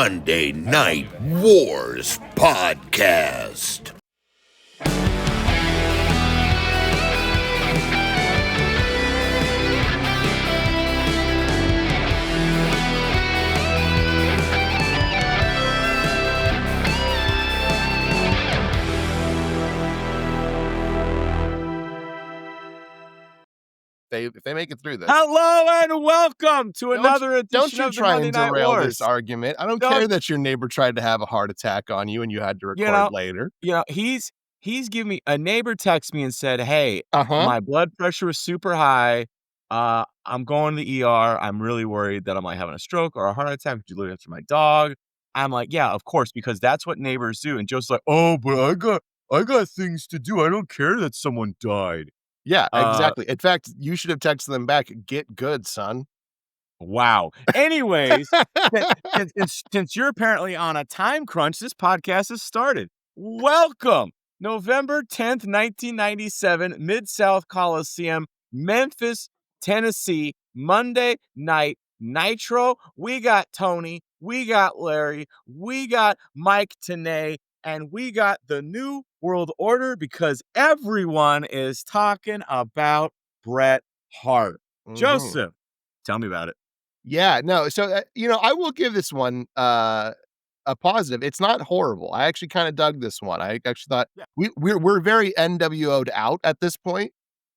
Monday Night Wars podcast. If they make it through this. Hello and welcome to another edition of the Monday Night derail Wars. this argument. I don't care that your neighbor tried to have a heart attack on you and you had to record later. He's giving me a neighbor text me and said, "Hey, my blood pressure was super high. I'm going to the ER. I'm really worried that I might have a stroke or a heart attack. Could you look after my dog?" I'm like, "Yeah, of course, because that's what neighbors do." And Joe's like, "Oh, but I got things to do. I don't care that someone died." Yeah, exactly. In fact, you should have texted them back, "Get good, son." Wow. Anyways, since you're apparently on a time crunch, this podcast has started. Welcome. November 10th, 1997, Mid-South Coliseum, Memphis, Tennessee, Monday Night Nitro. We got Tony, we got Larry, we got Mike Tenay, and we got the New World Order because everyone is talking about Bret Hart. Joseph, tell me about it. Yeah, no. So, I will give this one a positive. It's not horrible. I actually kind of dug this one. I actually thought we're very NWO'd out at this point,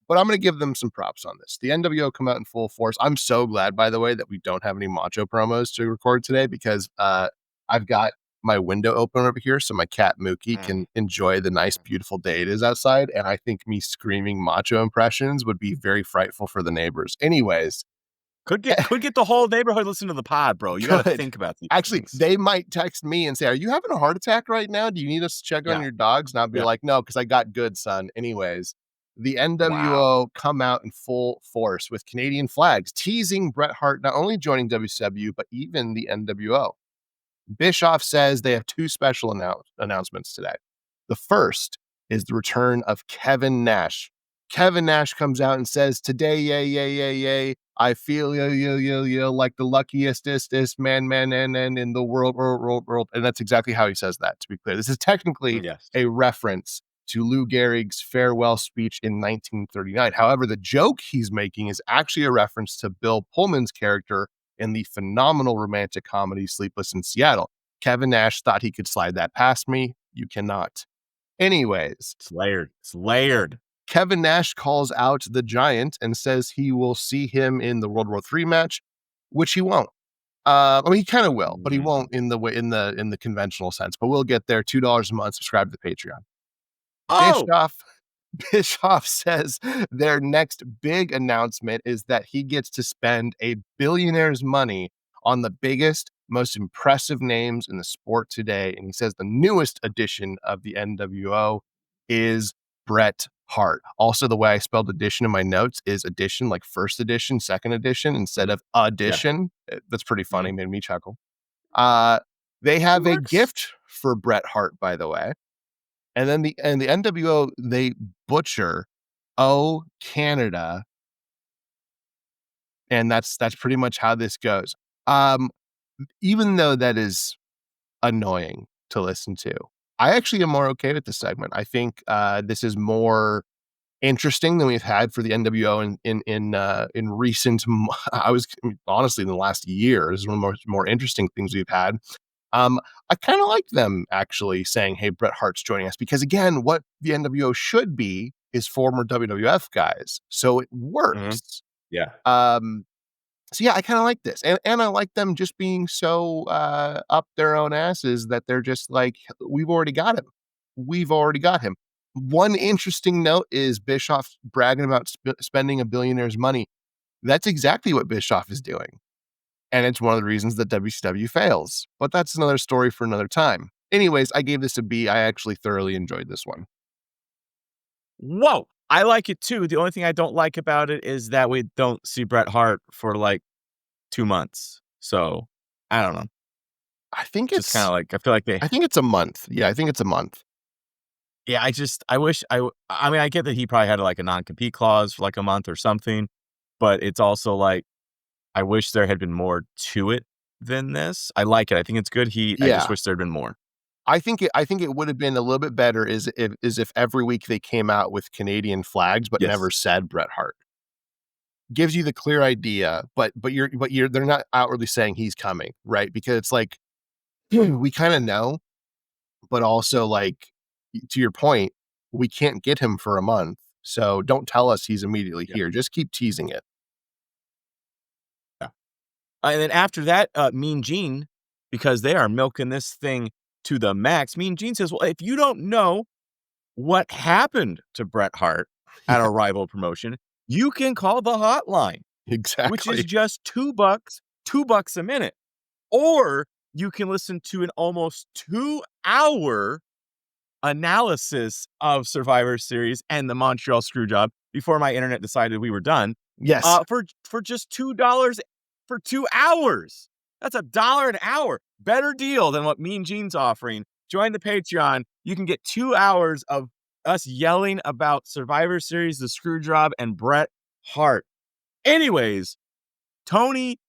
but I'm going to give them some props on this. The NWO come out in full force. I'm so glad, by the way, that we don't have any Macho promos to record today because I've got my window open over here so my cat Mookie can enjoy the nice, beautiful day it is outside. And I think me screaming Macho impressions would be very frightful for the neighbors. Anyways. Could get the whole neighborhood listen to the pod, bro. You got to think about these things. They might text me and say, "Are you having a heart attack right now? Do you need us to check on your dogs?" And I'll be like, "No, because I got good, son." Anyways, the NWO come out in full force with Canadian flags, teasing Bret Hart not only joining WCW, but even the NWO. Bischoff says they have two special announcements today. The first is the return of Kevin Nash. Kevin Nash comes out and says, "Today, yay, I feel like the luckiest man in the world." And that's exactly how he says that, to be clear. This is technically a reference to Lou Gehrig's farewell speech in 1939. However, the joke he's making is actually a reference to Bill Pullman's character in the phenomenal romantic comedy Sleepless in Seattle. Kevin Nash thought he could slide that past me. You cannot. Anyways. It's layered. Kevin Nash calls out the Giant and says he will see him in the World War III match, which he won't. He kind of will, but he won't in the conventional sense. But we'll get there. $2 a month. Subscribe to the Patreon. Bischoff says their next big announcement is that he gets to spend a billionaire's money on the biggest, most impressive names in the sport today. And he says the newest edition of the NWO is Bret Hart. Also, the way I spelled edition in my notes is edition, like first edition, second edition, instead of addition. Yeah. That's pretty funny. Made me chuckle. They have a gift for Bret Hart, by the way. And then the NWO, they butcher "Oh, Canada." And that's pretty much how this goes. Even though that is annoying to listen to, I actually am more okay with this segment. I think this is more interesting than we've had for the NWO in recent. Honestly, in the last year, this is one of the more interesting things we've had. I kind of like them actually saying, "Hey, Bret Hart's joining us," because again, what the NWO should be is former WWF guys, so it works. Yeah. So yeah, I kind of like this, and I like them just being so up their own asses that they're just like, "We've already got him." One interesting note is Bischoff bragging about spending a billionaire's money. That's exactly what Bischoff is doing. And it's one of the reasons that WCW fails. But that's another story for another time. Anyways, I gave this a B. I actually thoroughly enjoyed this one. Whoa. I like it too. The only thing I don't like about it is that we don't see Bret Hart for like 2 months. So I don't know. I think it's kind of like, I think it's a month. Yeah, I think it's a month. Yeah, I wish I get that he probably had like a non-compete clause for like a month or something, but it's also like, I wish there had been more to it than this. I like it. I think it's good heat. I just wish there'd been more. I think it would have been a little bit better if every week they came out with Canadian flags, but never said Bret Hart. Gives you the clear idea, but they're not outwardly saying he's coming, right? Because it's like we kind of know, but also like to your point, we can't get him for a month, so don't tell us he's immediately here. Just keep teasing it. Yeah, and then after that, Mean Gene, because they are milking this thing to the max. Mean Gene says, "Well, if you don't know what happened to Bret Hart at a rival promotion, you can call the hotline, Exactly, which is just $2 a minute, or you can listen to an almost 2-hour analysis of Survivor Series and the Montreal Screwjob before my internet decided we were done. Yes, for just $2 for 2 hours. That's $1 an hour. Better deal than what Mean Gene's offering. Join the Patreon. You can get 2 hours of us yelling about Survivor Series, the Screwjob, and Bret Hart. Anyways, Tony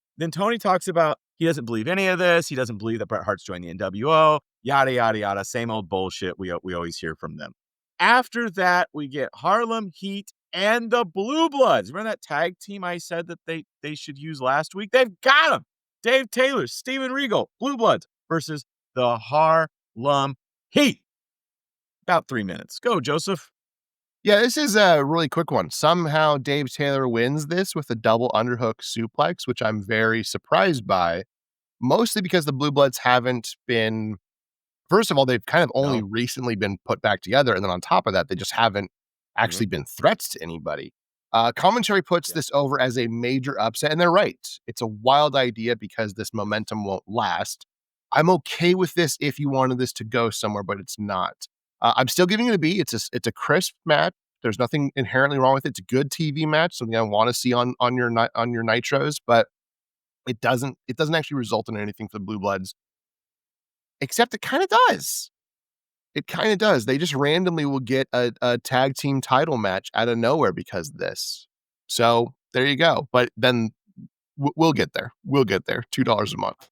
talks about he doesn't believe any of this. He doesn't believe that Bret Hart's joined the nWo. Yada, yada, yada. Same old bullshit we always hear from them. After that, we get Harlem Heat and the Blue Bloods. Remember that tag team I said that they should use last week? They've got them. Dave Taylor, Steven Regal, Blue Bloods versus the Harlem Heat. About 3 minutes. Go, Joseph. Yeah, this is a really quick one. Somehow Dave Taylor wins this with a double underhook suplex, which I'm very surprised by, mostly because the Blue Bloods haven't been, first of all, they've kind of only recently been put back together. And then on top of that, they just haven't actually been threats to anybody. Commentary puts this over as a major upset, and they're right. It's a wild idea because this momentum won't last. I'm okay with this if you wanted this to go somewhere, but it's not. I'm still giving it a B. It's a crisp match. There's nothing inherently wrong with it. It's a good TV match, something I want to see on your nitros, but it doesn't actually result in anything for the Blue Bloods. Except it kind of does. It kind of does. They just randomly will get a tag team title match out of nowhere because of this. So there you go. But then we'll get there. We'll get there. $2 a month.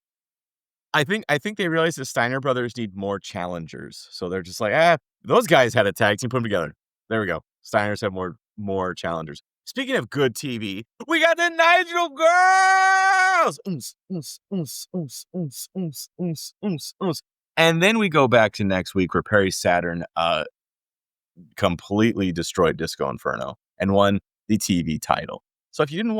I think they realize the Steiner brothers need more challengers. So they're just like, those guys had a tag team, put them together. There we go. Steiners have more challengers. Speaking of good TV, we got the Nigel girls. And then we go back to next week where Perry Saturn completely destroyed Disco Inferno and won the TV title. So if you didn't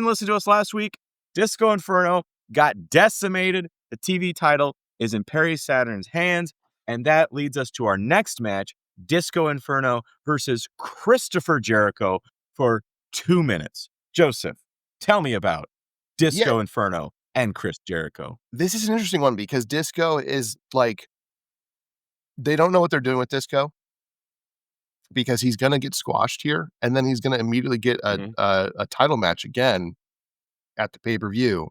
listen to us last week, Disco Inferno got decimated. The TV title is in Perry Saturn's hands, and that leads us to our next match, Disco Inferno versus Christopher Jericho for 2 minutes. Joseph, tell me about Disco Inferno and Chris Jericho. This is an interesting one because Disco is like, they don't know what they're doing with Disco because he's going to get squashed here, and then he's going to immediately get a title match again at the pay-per-view.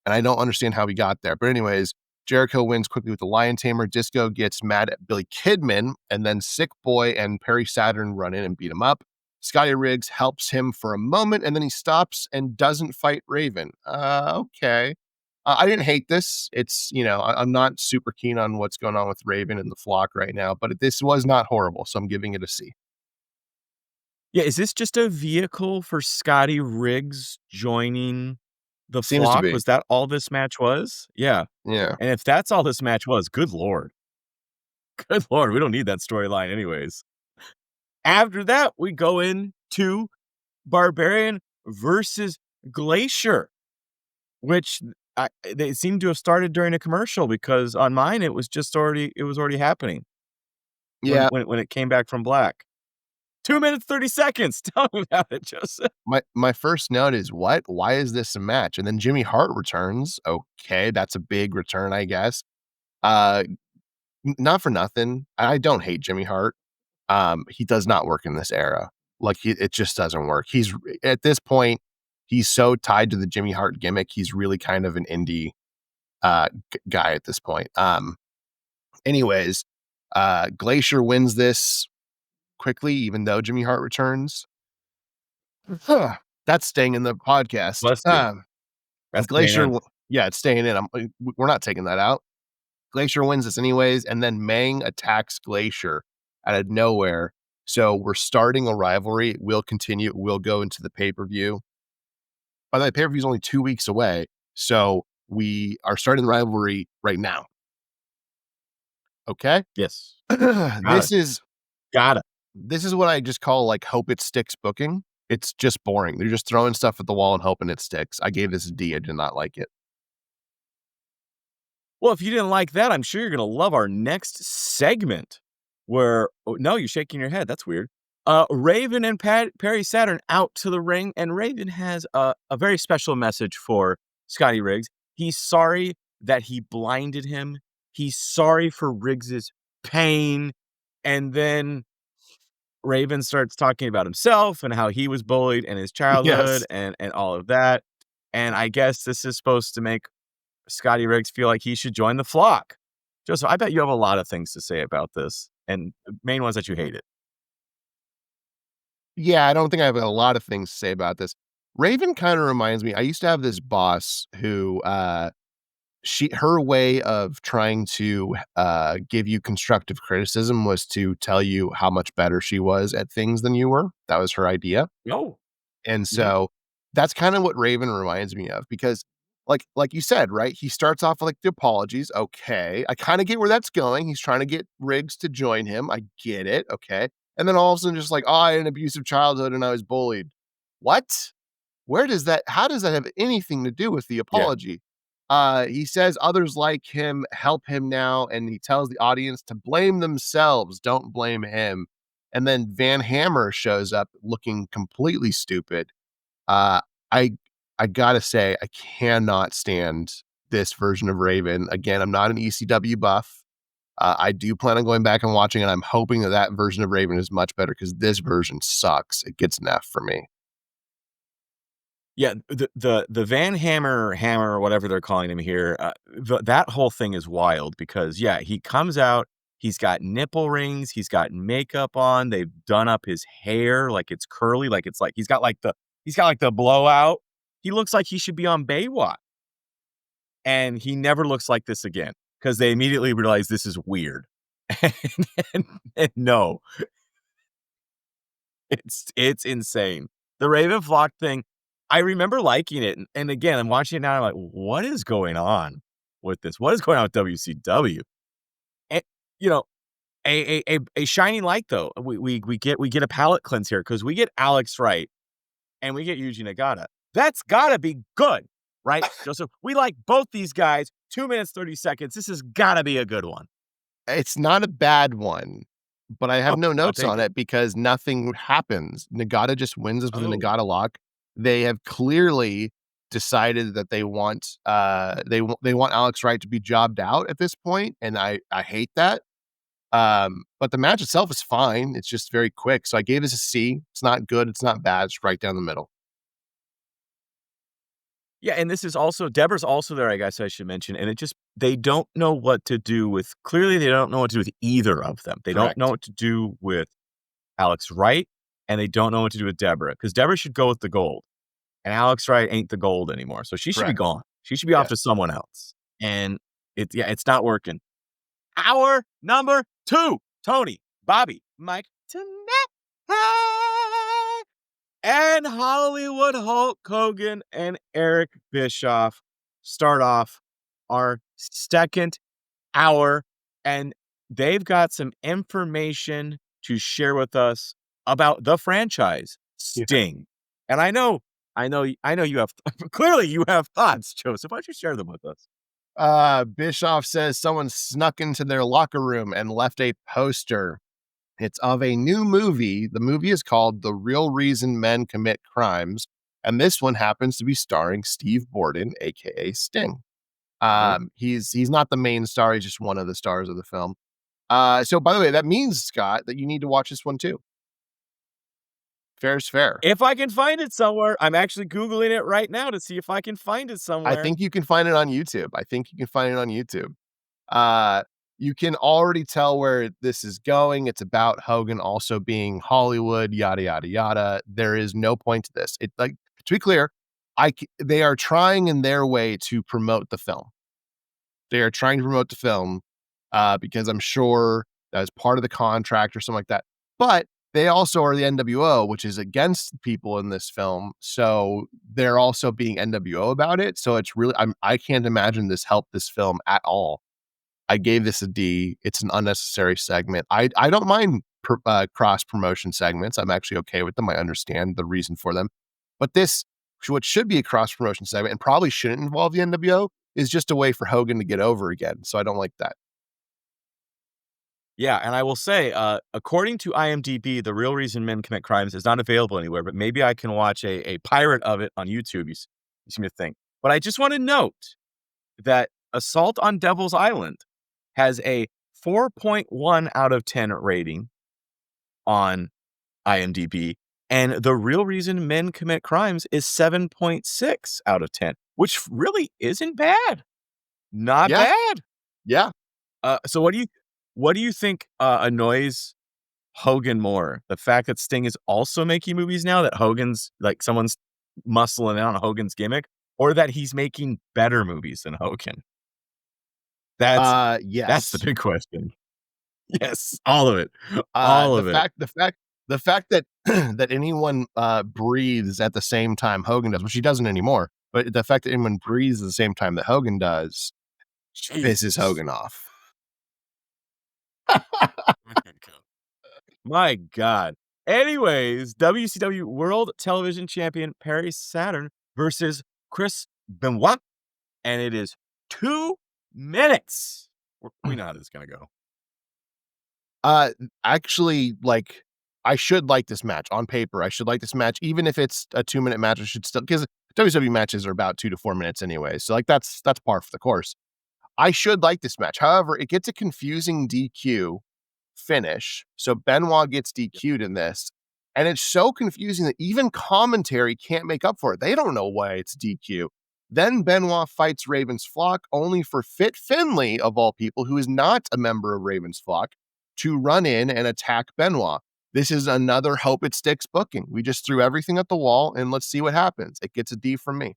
And I don't understand how he got there. But anyways, Jericho wins quickly with the Lion Tamer. Disco gets mad at Billy Kidman, and then Sick Boy and Perry Saturn run in and beat him up. Scotty Riggs helps him for a moment, and then he stops and doesn't fight Raven. Okay. I didn't hate this. It's, I'm not super keen on what's going on with Raven and the flock right now, but this was not horrible, so I'm giving it a C. Yeah, is this just a vehicle for Scotty Riggs joining the Seems flock? to be. Was that all this match was? Yeah. Yeah. And if that's all this match was, good Lord. Good Lord, we don't need that storyline anyways. After that, we go into Barbarian versus Glacier, which they seem to have started during a commercial because on mine it was already happening. Yeah. When it came back from black. 2 minutes, 30 seconds. Tell me about it, Joseph. My first note is, what? Why is this a match? And then Jimmy Hart returns. Okay, that's a big return, I guess. Not for nothing. I don't hate Jimmy Hart. He does not work in this era. Like, it just doesn't work. He's at this point, he's so tied to the Jimmy Hart gimmick. He's really kind of an indie guy at this point. Anyways, Glacier wins this quickly, even though Jimmy Hart returns. That's staying in the podcast. That's Glacier Yeah, it's staying in. We're not taking that out. Glacier wins this anyways, and then Mang attacks Glacier out of nowhere. So we're starting a rivalry. It will continue. It will go into the pay-per-view. By the way, pay-per-view is only 2 weeks away. So we are starting the rivalry right now. Okay? Yes. This is Got it. this is what I just call like hope it sticks booking. It's just boring. They're just throwing stuff at the wall and hoping it sticks. I gave this a D. I did not like it. Well, if you didn't like that, I'm sure you're going to love our next segment where, no, you're shaking your head. That's weird. Raven and Perry Saturn out to the ring, and Raven has a very special message for Scotty Riggs. He's sorry that he blinded him. He's sorry for Riggs's pain. And then Raven starts talking about himself and how he was bullied in his childhood and all of that. And I guess this is supposed to make Scotty Riggs feel like he should join the flock. Joseph, I bet you have a lot of things to say about this, and the main ones that you hate it. Yeah, I don't think I have a lot of things to say about this. Raven kind of reminds me, I used to have this boss who her way of trying to give you constructive criticism was to tell you how much better she was at things than you were. That was her idea. No. And so that's kind of what Raven reminds me of, because like you said, right? He starts off with like the apologies. Okay. I kind of get where that's going. He's trying to get Riggs to join him. I get it. Okay. And then all of a sudden just like, oh, I had an abusive childhood and I was bullied. What? How does that have anything to do with the apology? He says others like him help him now, and he tells the audience to blame themselves, don't blame him. And then Van Hammer shows up looking completely stupid. I I gotta say, I cannot stand this version of Raven. Again, I'm not an ECW buff. I do plan on going back and watching it. I'm hoping that version of Raven is much better, because this version sucks. It gets an F for me. Yeah, the Van Hammer, or whatever they're calling him here, that whole thing is wild because, yeah, he comes out, he's got nipple rings, he's got makeup on, they've done up his hair like it's curly, like it's like he's got like the blowout. He looks like he should be on Baywatch. And he never looks like this again because they immediately realize this is weird. and no, it's insane. The Raven Flock thing, I remember liking it. And again, I'm watching it now. I'm like, what is going on with this? What is going on with WCW? And, you know, a shining light, though. We get a palate cleanse here because we get Alex Wright and we get Yuji Nagata. That's got to be good, right, Joseph? We like both these guys. 2 minutes, 30 seconds. This has got to be a good one. It's not a bad one, but I have no notes on it because nothing happens. Nagata just wins us with a Nagata lock. They have clearly decided that they want Alex Wright to be jobbed out at this point, and I hate that. But the match itself is fine. It's just very quick. So I gave this a C. It's not good. It's not bad. It's right down the middle. Yeah, and this is also, Deborah's also there, I guess I should mention, and they don't know what to do with, clearly they don't know what to do with either of them. They Correct. don't know what to do with Alex Wright, and they don't know what to do with Deborah, because Deborah should go with the gold, and Alex Wright ain't the gold anymore, so she should be gone. She should be off to someone else, and it's not working. Hour number 2, Tony, Bobby, Mike, and Hollywood Hulk Hogan and Eric Bischoff start off our second hour, and they've got some information to share with us about the franchise Sting. And I know you have clearly you have thoughts, Joseph. Why don't you share them with us? Bischoff says someone snuck into their locker room and left a poster. It's of a new movie. The movie is called The Real Reason Men Commit Crimes. And this one happens to be starring Steve Borden, aka Sting. He's not the main star, he's just one of the stars of the film. So by the way, that means, Scott, that you need to watch this one too. Fair's fair. If I can find it somewhere. I'm actually Googling it right now to see if I can find it somewhere. I think you can find it on YouTube. You can already tell where this is going. It's about Hogan also being Hollywood, yada, yada, yada. There is no point to this. To be clear, they are trying in their way to promote the film. They are trying to promote the film because I'm sure that is part of the contract or something like that. But they also are the nWo, which is against people in this film. So they're also being nWo about it. So it's really, I can't imagine this helped this film at all. I gave this a D. It's an unnecessary segment. I don't mind cross promotion segments. I'm actually okay with them. I understand the reason for them. But this, what should be a cross promotion segment and probably shouldn't involve the nWo, is just a way for Hogan to get over again. So I don't like that. Yeah, and I will say, according to IMDb, The Real Reason Men Commit Crimes is not available anywhere, but maybe I can watch a pirate of it on YouTube, you seem to think. But I just want to note that Assault on Devil's Island has a 4.1 out of 10 rating on IMDb, and The Real Reason Men Commit Crimes is 7.6 out of 10, which really isn't bad. Not bad. Yeah. So what do you think annoys Hogan more? The fact that Sting is also making movies now, that Hogan's like someone's muscling in on Hogan's gimmick, or that he's making better movies than Hogan? That's the big question. Yes, all of it. All of it. The fact that that anyone breathes at the same time Hogan does, which he doesn't anymore, but the fact that anyone breathes at the same time that Hogan does pisses Hogan off. My God. Anyways, WCW World Television Champion Perry Saturn versus Chris Benoit, and it is 2 minutes. We know how this is gonna go. Actually, like, I should like this match on paper. I should like this match, even if it's a 2-minute match. I should still, because WWE matches are about 2 to 4 minutes anyway. So like that's par for the course. I should like this match. However, it gets a confusing DQ finish. So Benoit gets DQ'd in this, and it's so confusing that even commentary can't make up for it. They don't know why it's DQ. Then Benoit fights Raven's Flock, only for Fit Finlay, of all people, who is not a member of Raven's Flock, to run in and attack Benoit. This is another hope it sticks booking. We just threw everything at the wall and let's see what happens. It gets a D from me.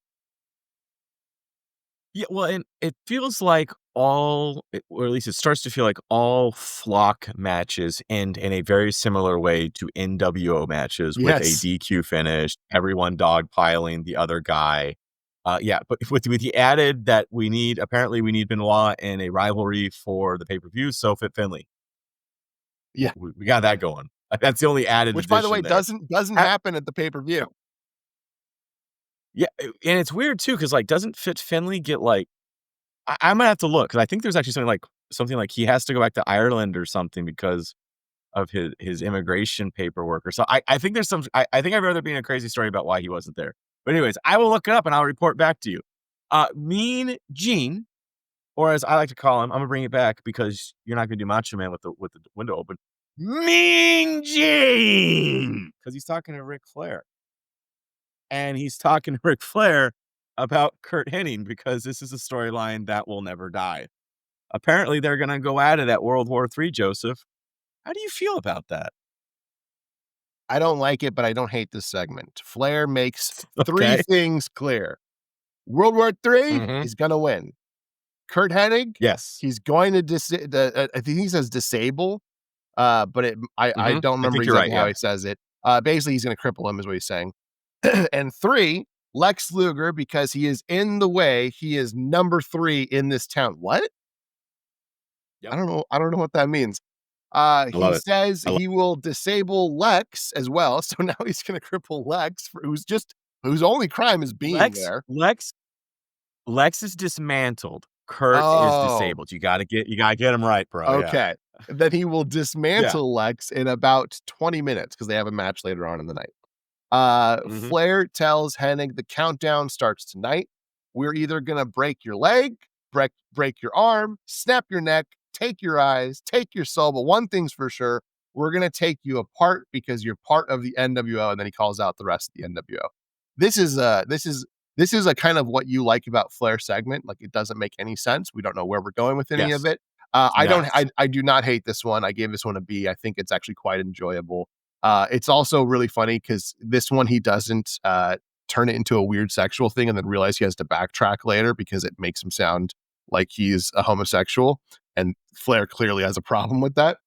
Yeah, well, and it feels like or at least it starts to feel like all Flock matches end in a very similar way to nWo matches with a DQ finish, everyone dogpiling the other guy. Yeah, but with the added that we need Benoit in a rivalry for the pay-per-view, so Fit Finlay. Yeah. We got that going. That's the only added Which, by the way, there. doesn't happen at the pay-per-view. Yeah, and it's weird too, because like, doesn't Fit Finlay get like? I'm gonna have to look, because I think there's actually something like he has to go back to Ireland or something because of his immigration paperwork or so. I think there's some. I think I've read there being a crazy story about why he wasn't there. But anyways, I will look it up and I'll report back to you. Mean Gene, or as I like to call him, I'm gonna bring it back because you're not gonna do Macho Man with the window open. Mean Gene, because he's talking to Ric Flair. And he's talking to Ric Flair about Kurt Hennig, because this is a storyline that will never die. Apparently, they're going to go at it at World War III, Joseph. How do you feel about that? I don't like it, but I don't hate this segment. Flair makes 3 things clear. World War III, he's going to win. Kurt Hennig, yes, he's going to I think he says disable, but I don't remember exactly how he says it. Basically, he's going to cripple him, is what he's saying. And 3, Lex Luger, because he is in the way. He is number 3 in this town. What? Yep. I don't know what that means. He says he will disable Lex as well. So now he's going to cripple Lex, whose only crime is being there. Lex is dismantled. Kurt is disabled. You gotta get him right, bro. Okay. Yeah. Then he will dismantle Lex in about 20 minutes, because they have a match later on in the night. Flair tells Hennig the countdown starts tonight. We're either going to break your leg, break your arm, snap your neck, take your eyes, take your soul. But one thing's for sure, we're going to take you apart because you're part of the nWo. And then he calls out the rest of the nWo. This is a kind of what you like about Flair segment. Like, it doesn't make any sense. We don't know where we're going with any of it. I do not hate this one. I gave this one a B. I think it's actually quite enjoyable. It's also really funny because this one he doesn't turn it into a weird sexual thing and then realize he has to backtrack later because it makes him sound like he's a homosexual. And Flair clearly has a problem with that.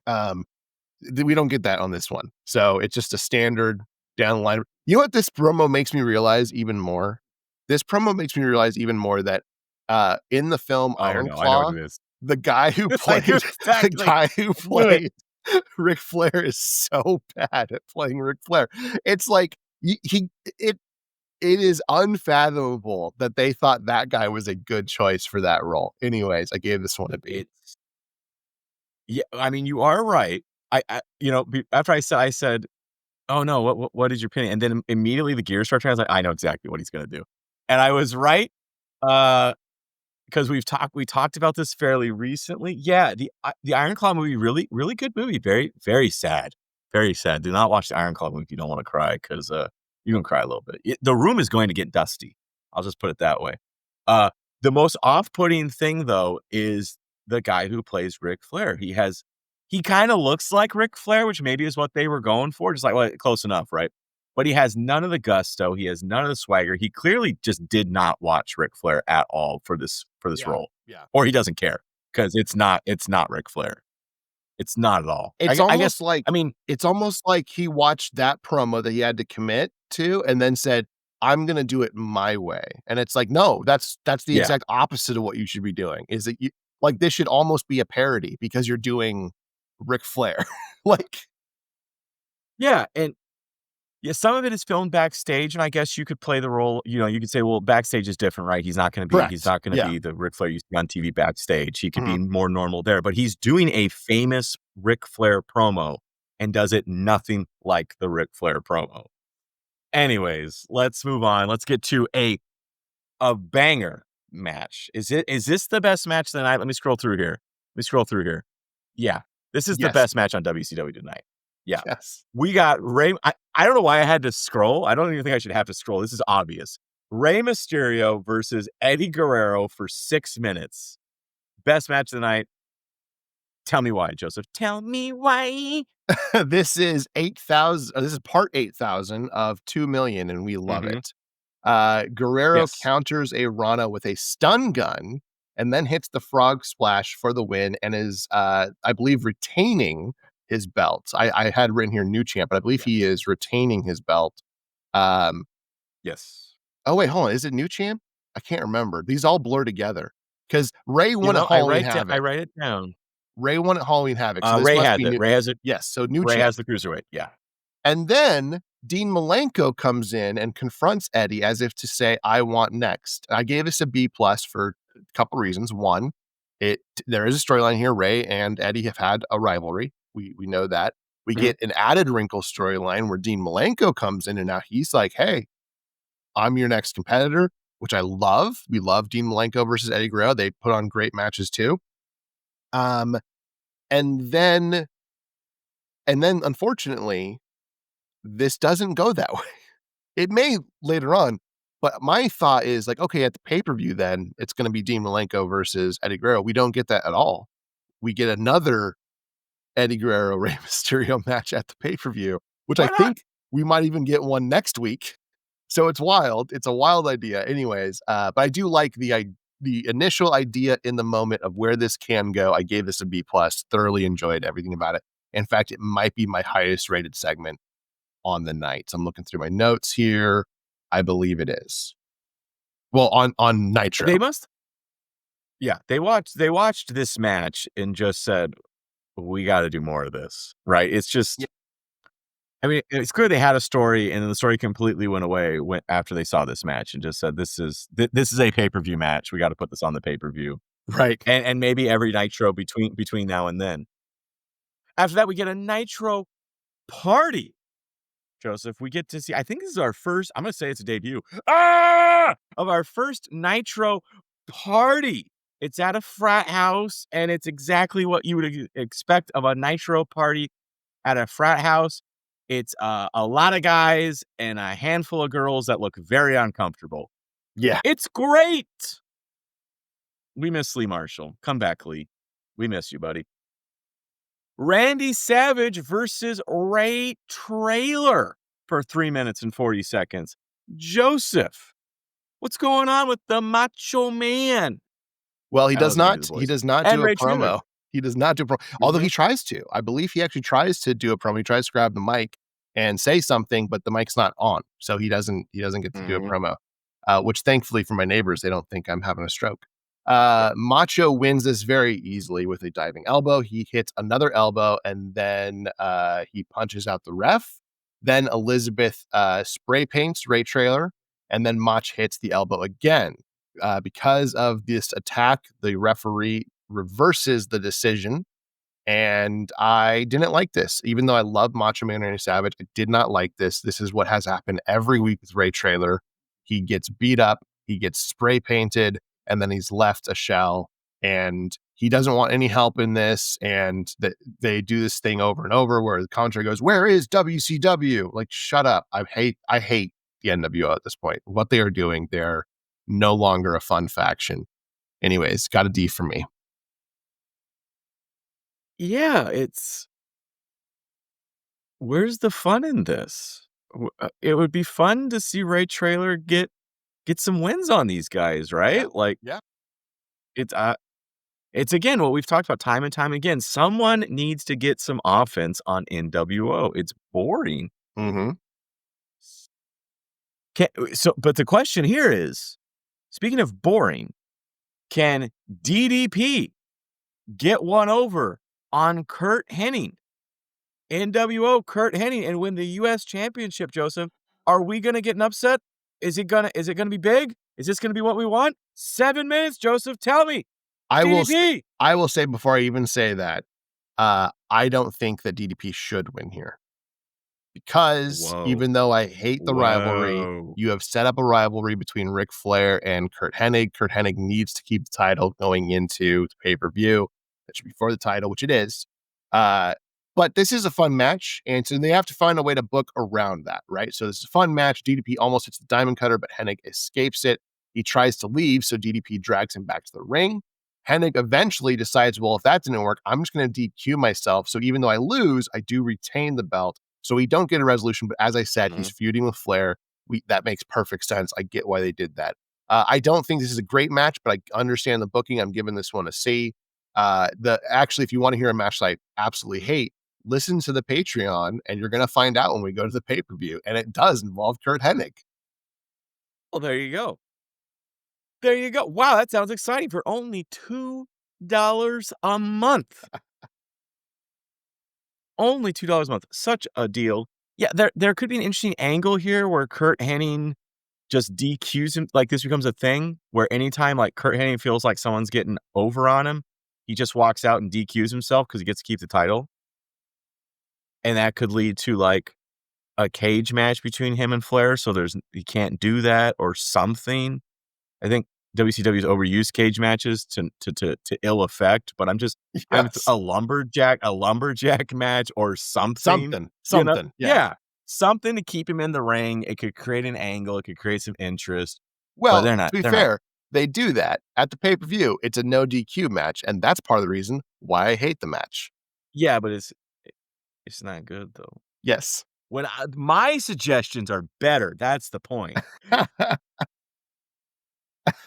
We don't get that on this one. So it's just a standard down the line. You know what this promo makes me realize even more? This promo makes me realize even more that in the film Iron I know Claw, what it is. the guy who played Ric Flair is so bad at playing Ric Flair. It's like it is unfathomable that they thought that guy was a good choice for that role. Anyways, I gave this one a B. Yeah, I mean, you are right. After I said, "Oh no, what is your opinion?" And then immediately the gears started turning. I was like, "I know exactly what he's gonna do," and I was right. Because we talked about this fairly recently. Yeah, the Iron Claw movie, really, really good movie. Very, very sad. Very sad. Do not watch the Iron Claw movie if you don't want to cry, because you can cry a little bit. The room is going to get dusty. I'll just put it that way. The most off-putting thing, though, is the guy who plays Ric Flair. He kind of looks like Ric Flair, which maybe is what they were going for. Just like, well, close enough, right? But he has none of the gusto. He has none of the swagger. He clearly just did not watch Ric Flair at all for this role. Yeah. Or he doesn't care, because it's not Ric Flair. It's not at all. It's almost like he watched that promo that he had to commit to and then said, I'm going to do it my way. And it's like, no, that's the exact opposite of what you should be doing. Is that this should almost be a parody because you're doing Ric Flair. Some of it is filmed backstage, and I guess you could play the role. You could say, well, backstage is different, right? He's not going to be the Ric Flair you see on TV backstage. He could be more normal there, but he's doing a famous Ric Flair promo and does it nothing like the Ric Flair promo. Anyways, let's move on. Let's get to a banger match. Is this the best match of the night? Let me scroll through here. Yeah, this is the best match on WCW tonight. Yeah. Yes. We got Rey. I don't know why I had to scroll. I don't even think I should have to scroll. This is obvious. Rey Mysterio versus Eddie Guerrero for 6 minutes. Best match of the night. Tell me why, Joseph. Tell me why. This is 8,000. This is part 8,000 of 2 million, and we love it. Guerrero counters a Rana with a stun gun and then hits the frog splash for the win and is, I believe, retaining his belt. I had written here new champ, but I believe he is retaining his belt. Yes. Oh, wait, hold on. Is it new champ? I can't remember. These all blur together because Ray won at Halloween Havoc. I write it down. Ray won at Halloween Havoc. So Ray has it. Ray has it. Yes. So new Ray champ. has the cruiserweight. Yeah. And then Dean Malenko comes in and confronts Eddie as if to say, I want next. I gave this a B+ for a couple reasons. One, there is a storyline here. Ray and Eddie have had a rivalry. We know that. We get an added wrinkle storyline where Dean Malenko comes in and now he's like, hey, I'm your next competitor, which I love. We love Dean Malenko versus Eddie Guerrero. They put on great matches too. And then unfortunately, this doesn't go that way. It may later on, but my thought is like, okay, at the pay-per-view, then it's going to be Dean Malenko versus Eddie Guerrero. We don't get that at all. We get another Eddie Guerrero Rey Mysterio match at the pay-per-view, which I think we might even get one next week. So it's wild. It's a wild idea. Anyways, but I do like the initial idea in the moment of where this can go. I gave this a B+, thoroughly enjoyed everything about it. In fact, it might be my highest rated segment on the night. So I'm looking through my notes here. I believe it is. Well, on Nitro. They must. Yeah, they watched this match and just said, we got to do more of this, right? It's just, I mean, it's clear they had a story, and then the story completely went away after they saw this match and just said, this is a pay-per-view match. We got to put this on the pay-per-view. Right. And maybe every Nitro between now and then. After that, we get a Nitro party. Joseph, we get to see, I think this is our first, I'm going to say it's a debut, of our first Nitro party. It's at a frat house, and it's exactly what you would expect of a Nitro party at a frat house. It's a lot of guys and a handful of girls that look very uncomfortable. Yeah. It's great. We miss Lee Marshall. Come back, Lee. We miss you, buddy. Randy Savage versus Ray Traylor for 3 minutes and 40 seconds. Joseph, what's going on with the Macho Man? Well, he I does wasn't gonna do not. the He voice. does not And do a Ray Taylor. promo. He does not do a promo. Although he tries to. I believe he actually tries to do a promo. He tries to grab the mic and say something, but the mic's not on, so he doesn't get to do a promo. Which, thankfully, for my neighbors, they don't think I'm having a stroke. Macho wins this very easily with a diving elbow. He hits another elbow, and then he punches out the ref. Then Elizabeth spray paints Ray Trailer, and then Mach hits the elbow again. Because of this attack, the referee reverses the decision, and I didn't like this. Even though I love Macho Man Randy Savage, I did not like this. This is what has happened every week with Ray Trailer. He gets beat up, he gets spray painted, and then he's left a shell, and he doesn't want any help in this, and they do this thing over and over where the commentary goes, "Where is WCW?" Like, shut up. I hate the NWO at this point. What they are doing, they're no longer a fun faction. Anyways, got a D for me. Yeah, where's the fun in this? It would be fun to see Ray Trailer get some wins on these guys, right? Yeah. It's again what we've talked about time and time again. Someone needs to get some offense on NWO. It's boring. Mm-hmm. But the question here is, speaking of boring, can DDP get one over on Curt Hennig? NWO Curt Hennig and win the U.S. Championship, Joseph. Are we going to get an upset? Is it gonna be big? Is this going to be what we want? 7 minutes, Joseph. Tell me. I DDP. will say before I even say that, I don't think that DDP should win here. Because even though I hate the rivalry, you have set up a rivalry between Ric Flair and Curt Hennig. Curt Hennig needs to keep the title going into the pay-per-view. That should be for the title, which it is. But this is a fun match, and so they have to find a way to book around that, right? So this is a fun match. DDP almost hits the diamond cutter, but Hennig escapes it. He tries to leave, so DDP drags him back to the ring. Hennig eventually decides, well, if that didn't work, I'm just going to DQ myself. So even though I lose, I do retain the belt. So we don't get a resolution, but as I said, he's feuding with Flair. That makes perfect sense. I get why they did that. I don't think this is a great match, but I understand the booking. I'm giving this one a C. Actually, if you want to hear a match that I absolutely hate, listen to the Patreon, and you're going to find out when we go to the pay-per-view. And it does involve Curt Hennig. Well, there you go. There you go. Wow, that sounds exciting for only $2 a month. Only $2 a month. Such a deal. Yeah, there could be an interesting angle here where Curt Hennig just DQs him. Like, this becomes a thing where anytime like Curt Hennig feels like someone's getting over on him, he just walks out and DQs himself because he gets to keep the title. And that could lead to like a cage match between him and Flair. So he can't do that or something. I think WCW's overused cage matches to ill effect, but I'm a lumberjack match or something. Something. Yeah. Something to keep him in the ring. It could create an angle. It could create some interest. Well, but they're not, to be fair, they do that at the pay-per-view. It's a no DQ match, and that's part of the reason why I hate the match. Yeah, but it's not good though. Yes. When my suggestions are better, that's the point.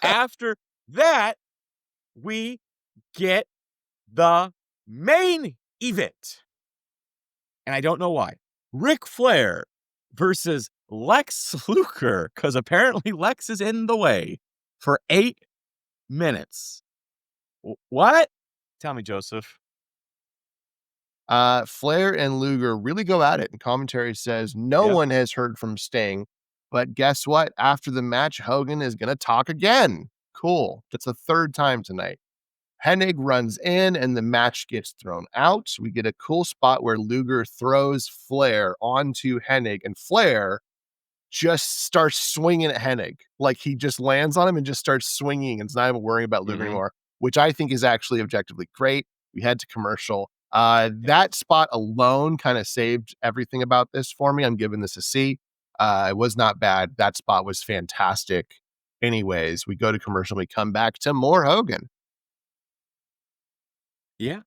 After that, we get the main event. And I don't know why. Ric Flair versus Lex Luger, because apparently Lex is in the way, for 8 minutes. What? Tell me, Joseph. Flair and Luger really go at it, and commentary says no one has heard from Sting. But guess what? After the match, Hogan is going to talk again. Cool. That's the third time tonight. Hennig runs in, and the match gets thrown out. We get a cool spot where Luger throws Flair onto Hennig, and Flair just starts swinging at Hennig. Like, he just lands on him and just starts swinging, and it's not even worrying about Luger anymore, which I think is actually objectively great. We head to commercial. That spot alone kind of saved everything about this for me. I'm giving this a C. It was not bad. That spot was fantastic. Anyways, we go to commercial. We come back to more Hogan. Yeah.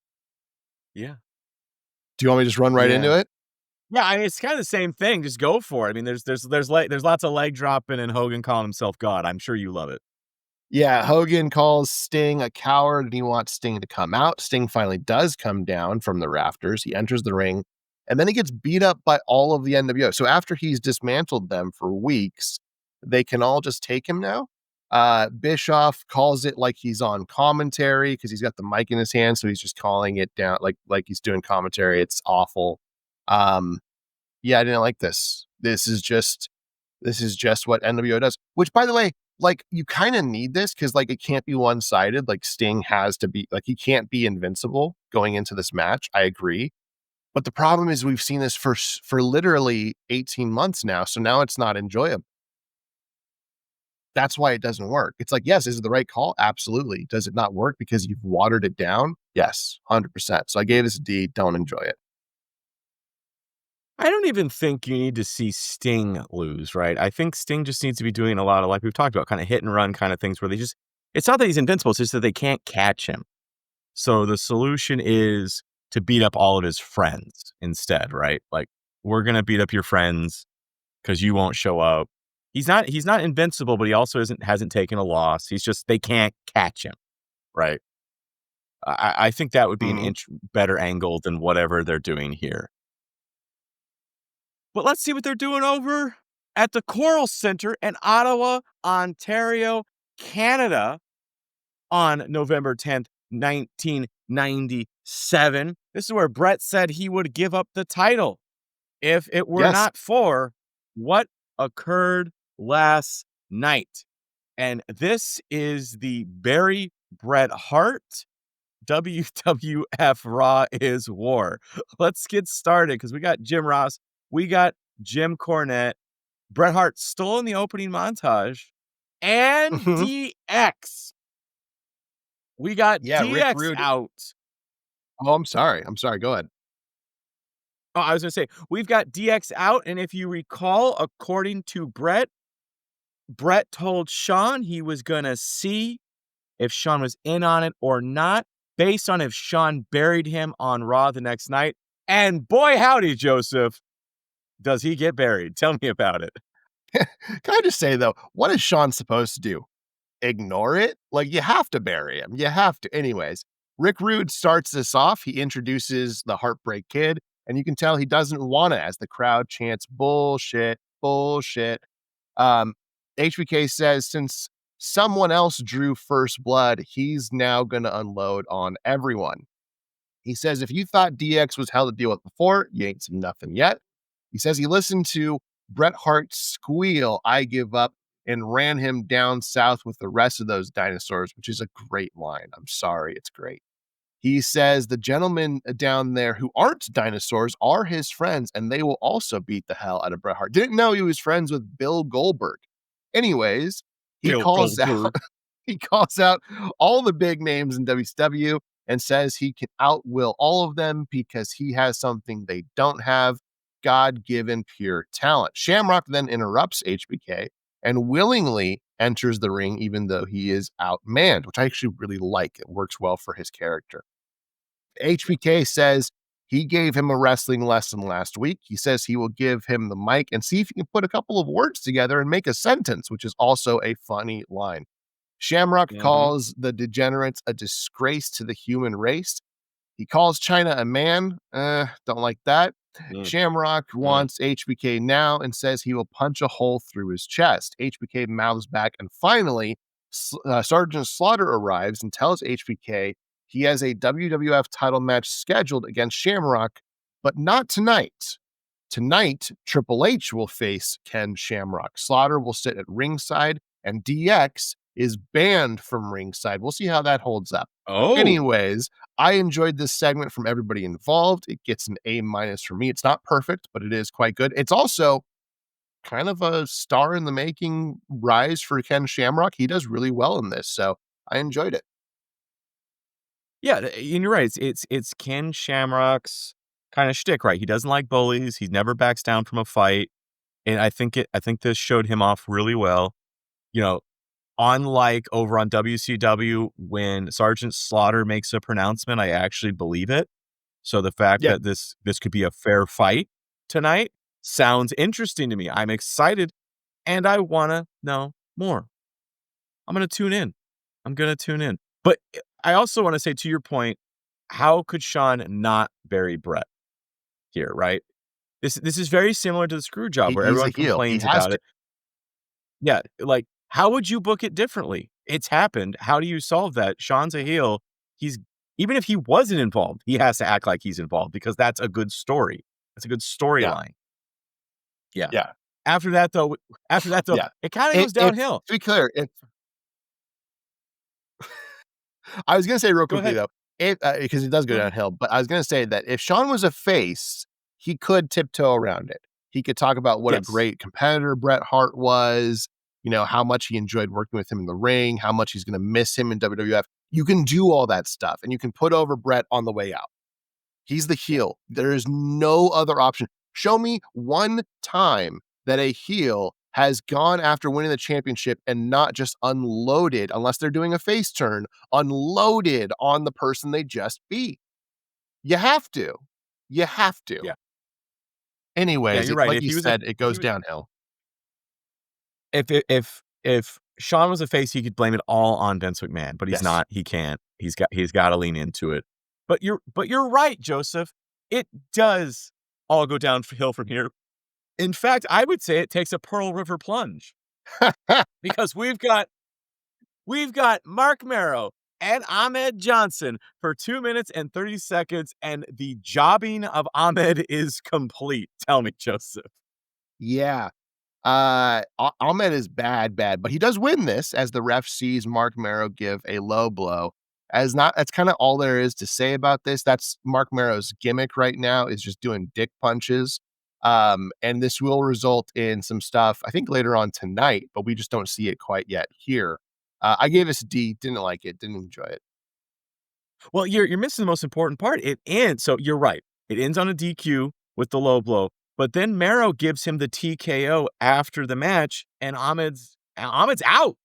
Yeah. Do you want me to just run right into it? Yeah, I mean, it's kind of the same thing. Just go for it. I mean, there's lots of leg dropping and Hogan calling himself God. I'm sure you love it. Yeah, Hogan calls Sting a coward and he wants Sting to come out. Sting finally does come down from the rafters. He enters the ring and then he gets beat up by all of the NWO. So after he's dismantled them for weeks, they can all just take him now. Bischoff calls it like he's on commentary because he's got the mic in his hand, so he's just calling it down like he's doing commentary. It's awful. Um, yeah, I didn't like this. This is just what NWO does. Which, by the way, like you kind of need this because like it can't be one sided. Like Sting has to be like he can't be invincible going into this match. I agree, but the problem is we've seen this for literally 18 months now. So now it's not enjoyable. That's why it doesn't work. It's like, yes, is it the right call? Absolutely. Does it not work because you've watered it down? Yes, 100%. So I gave this a D. Don't enjoy it. I don't even think you need to see Sting lose, right? I think Sting just needs to be doing a lot of, like we've talked about, kind of hit and run kind of things where it's not that he's invincible, it's just that they can't catch him. So the solution is to beat up all of his friends instead, right? Like, we're going to beat up your friends because you won't show up. He's not invincible, but he also hasn't taken a loss. He's just, they can't catch him, right? I think that would be an inch better angle than whatever they're doing here. But let's see what they're doing over at the Coral Center in Ottawa, Ontario, Canada on November 10th, 1997. This is where Bret said he would give up the title if it were not for what occurred last night. And this is the Barry Bret Hart WWF Raw is War. Let's get started because we got Jim Ross, we got Jim Cornette, Bret Hart still in the opening montage, and DX. We got DX out. Oh, I'm sorry. Go ahead. Oh, I was going to say, we've got DX out, and if you recall, according to Bret told Shawn he was going to see if Shawn was in on it or not, based on if Shawn buried him on Raw the next night. And boy, howdy, Joseph, does he get buried? Tell me about it. Can I just say, though, what is Shawn supposed to do? Ignore it? Like, you have to bury him. You have to. Anyways, Rick Rude starts this off. He introduces the Heartbreak Kid, and you can tell he doesn't want it as the crowd chants, bullshit, bullshit. HBK says since someone else drew first blood, he's now going to unload on everyone. He says, if you thought DX was hell to deal with before, you ain't seen nothing yet. He says he listened to Bret Hart squeal, I give up, and ran him down south with the rest of those dinosaurs, which is a great line. I'm sorry, it's great. He says the gentlemen down there who aren't dinosaurs are his friends, and they will also beat the hell out of Bret Hart. Didn't know he was friends with Bill Goldberg. Anyways, he calls out all the big names in WCW and says he can outwill all of them because he has something they don't have, God-given pure talent. Shamrock then interrupts HBK and willingly enters the ring even though he is outmanned, which I actually really like. It works well for his character. HBK says he gave him a wrestling lesson last week. He says he will give him the mic and see if he can put a couple of words together and make a sentence, which is also a funny line. Shamrock calls the degenerates a disgrace to the human race. He calls China a man. Don't like that. Shamrock wants HBK now and says he will punch a hole through his chest. HBK mouths back, and finally, Sergeant Slaughter arrives and tells HBK he has a WWF title match scheduled against Shamrock, but not tonight. Tonight, Triple H will face Ken Shamrock. Slaughter will sit at ringside, and DX is banned from ringside. We'll see how that holds up. Anyways, I enjoyed this segment from everybody involved. It gets an A- for me. It's not perfect, but it is quite good. It's also kind of a star in the making rise for Ken Shamrock. He does really well in this, so I enjoyed it. Yeah, and you're right. It's Ken Shamrock's kind of shtick, right? He doesn't like bullies. He never backs down from a fight, and I think this showed him off really well. You know, unlike over on WCW, when Sergeant Slaughter makes a pronouncement, I actually believe it. So the fact that this could be a fair fight tonight sounds interesting to me. I'm excited, and I want to know more. I'm going to tune in. But I also want to say, to your point, how could Sean not bury Bret here, right? This is very similar to the Screwjob where He's a everyone heel. He complains has about to. it. Yeah, like, how would you book it differently? It's happened. How do you solve that? Sean's a heel. He's even if he wasn't involved, he has to act like he's involved because that's a good story. That's a good Yeah. storyline. Yeah. Yeah. After that, though, Yeah. it kind of goes downhill. To be clear, if I was gonna say real Go quickly ahead. though, if because it does go Go ahead. downhill, but I was gonna say that if Sean was a face, he could tiptoe around it. He could talk about what a Yes. great competitor Bret Hart was, how much he enjoyed working with him in the ring, how much he's gonna miss him in WWF. You can do all that stuff, and you can put over Bret on the way out. He's the heel. There is no other option. Show me one time that a heel has gone after winning the championship and not just unloaded, unless they're doing a face turn, unloaded on the person they just beat. You have to. You have to. Yeah. Anyways, You're right. like If you he was said, it goes was- downhill. if Sean was a face, he could blame it all on Vince McMahon, but he's Yes. not. He can't. He's got to lean into it. But you're right, Joseph. It does all go downhill from here. In fact, I would say it takes a Pearl River plunge because we've got Mark Marrow and Ahmed Johnson for 2 minutes and 30 seconds, and the jobbing of Ahmed is complete. Tell me, Joseph. Yeah. Ahmed is bad, but he does win this as the ref sees Mark Marrow give a low blow. That's kind of all there is to say about this. That's Mark Marrow's gimmick right now, is just doing dick punches. And this will result in some stuff, I think, later on tonight, but we just don't see it quite yet here. I gave this a D, didn't like it, didn't enjoy it. Well, you're missing the most important part. It ends. So you're right. It ends on a DQ with the low blow, but then Marrow gives him the TKO after the match, and Ahmed's out.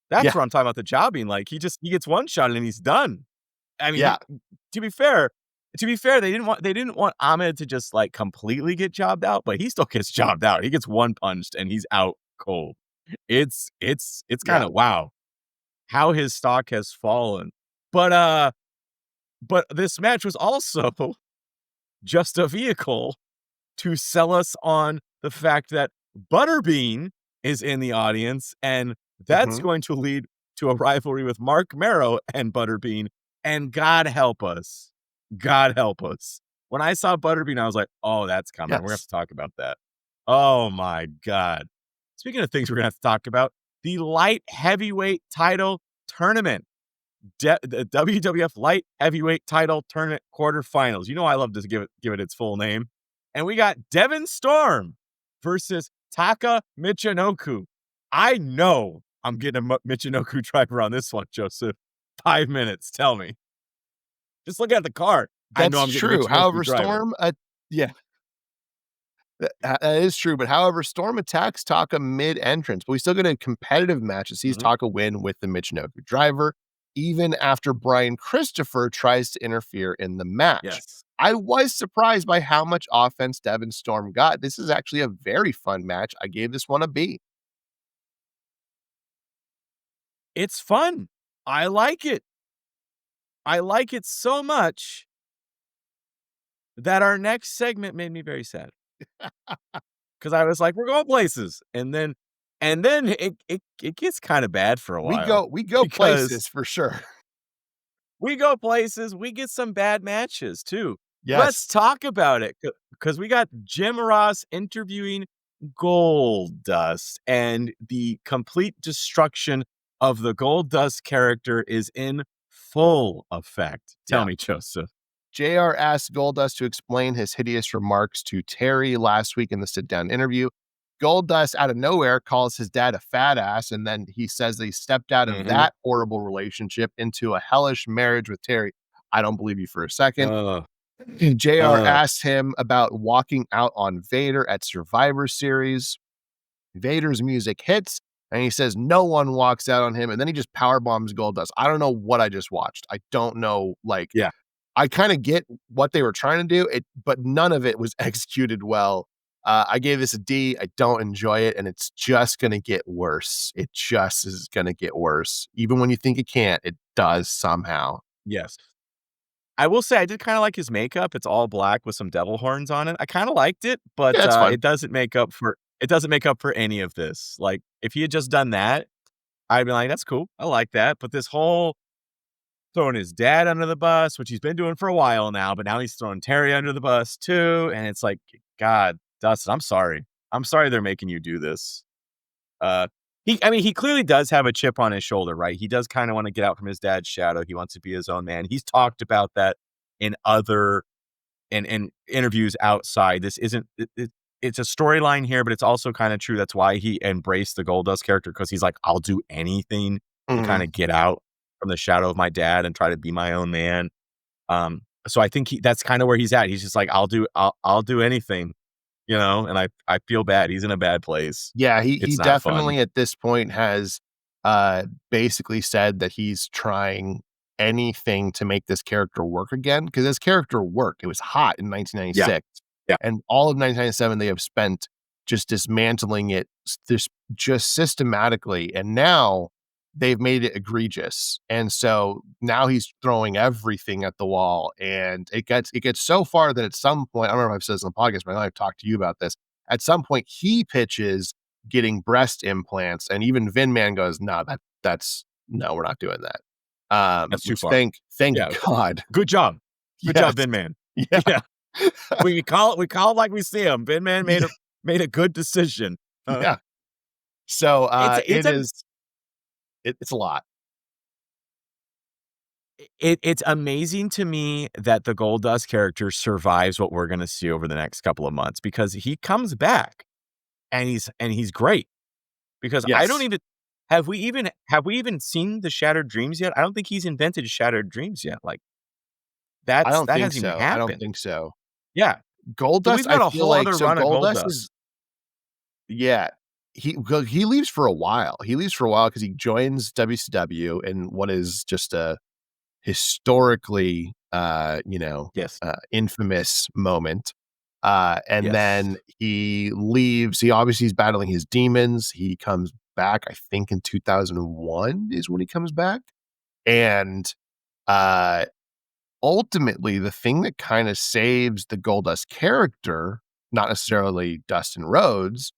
That's Yeah. what I'm talking about. The jobbing, like he gets one shot and he's done. I mean, Yeah. to be fair, they didn't want Ahmed to just like completely get jobbed out, but he still gets jobbed out. He gets one punched and he's out cold. It's kind of wow how his stock has fallen. But this match was also just a vehicle to sell us on the fact that Butterbean is in the audience, and that's going to lead to a rivalry with Mark Marrow and Butterbean. And God help us. When I saw Butterbean, I was like, oh, that's coming. Yes. We're going to have to talk about that. Oh, my God. Speaking of things we're going to have to talk about, the light heavyweight title tournament. The WWF light heavyweight title tournament quarterfinals. You know I love to give it its full name. And we got Devin Storm versus Taka Michinoku. I know I'm getting a Michinoku driver on this one, Joseph. 5 minutes. Tell me. Just look at the card. I know I'm That's getting a true. Michinoku However, driver. Storm, yeah. That is true, but however, Storm attacks Taka mid-entrance, but we still get a competitive match that sees Taka win with the Michinoku driver, even after Brian Christopher tries to interfere in the match. Yes. I was surprised by how much offense Devin Storm got. This is actually a very fun match. I gave this one a B. It's fun. I like it. I like it so much that our next segment made me very sad. Because I was like, we're going places. And then it gets kind of bad for a while. We go because places for sure. We go places. We get some bad matches too. Yes. Let's talk about it because we got Jim Ross interviewing Goldust, and the complete destruction of the Goldust character is in full effect. Tell me, Joseph. JR asked Goldust to explain his hideous remarks to Terry last week in the sit-down interview. Goldust, out of nowhere, calls his dad a fat ass, and then he says that he stepped out of that horrible relationship into a hellish marriage with Terry. I don't believe you for a second. JR asks him about walking out on Vader at Survivor Series. Vader's music hits, and he says no one walks out on him, and then he just power bombs Goldust. I don't know what I just watched. I don't know, I kind of get what they were trying to do, but none of it was executed well. I gave this a D. I don't enjoy it, and it's just going to get worse. It just is going to get worse. Even when you think it can't, it does somehow. Yes. I will say I did kind of like his makeup. It's all black with some devil horns on it. I kind of liked it, but Yeah, it's fun. it doesn't make up for any of this. Like if he had just done that, I'd be like, that's cool. I like that. But this whole throwing his dad under the bus, which he's been doing for a while now, but now he's throwing Terry under the bus too. And it's like, God, Dustin, I'm sorry. I'm sorry they're making you do this. He clearly does have a chip on his shoulder, right? He does kind of want to get out from his dad's shadow. He wants to be his own man. He's talked about that in other in interviews outside. This isn't it's a storyline here, but it's also kind of true. That's why he embraced the Goldust character, because he's like, I'll do anything to kind of get out from the shadow of my dad and try to be my own man. So I think that's kind of where he's at. He's just like, I'll do anything, and I feel bad. He's in a bad place. Yeah, he definitely fun. at this point has basically said that he's trying anything to make this character work again, because his character worked. It was hot in 1996. Yeah. And all of 1997 they have spent just dismantling it just systematically, and now they've made it egregious. And so now he's throwing everything at the wall, and it gets so far that at some point, I don't know if I've said this on the podcast, but I know I've talked to you about this. At some point, he pitches getting breast implants, and even Vin Man goes, "No, no, we're not doing that." That's too far. Thank Yeah. God. Good job. Good job, Vin Man. Yeah. We call it like we see him. Vin Man made a good decision. Yeah. So it's a lot. It's amazing to me that the Goldust character survives what we're going to see over the next couple of months, because he comes back and he's great. Because Yes. I don't even have we even seen the Shattered Dreams yet? I don't think he's invented Shattered Dreams yet. Like that I don't think hasn't even so. happened. I don't think so. Yeah. Goldust, we've got I a feel whole like other so run of Goldust Goldust. is, yeah. He leaves for a while. He leaves for a while because he joins WCW in what is just a historically, Yes. infamous moment. And Yes. then he leaves. He obviously is battling his demons. He comes back, I think in 2001 is when he comes back. And ultimately, the thing that kind of saves the Goldust character, not necessarily Dustin Rhodes,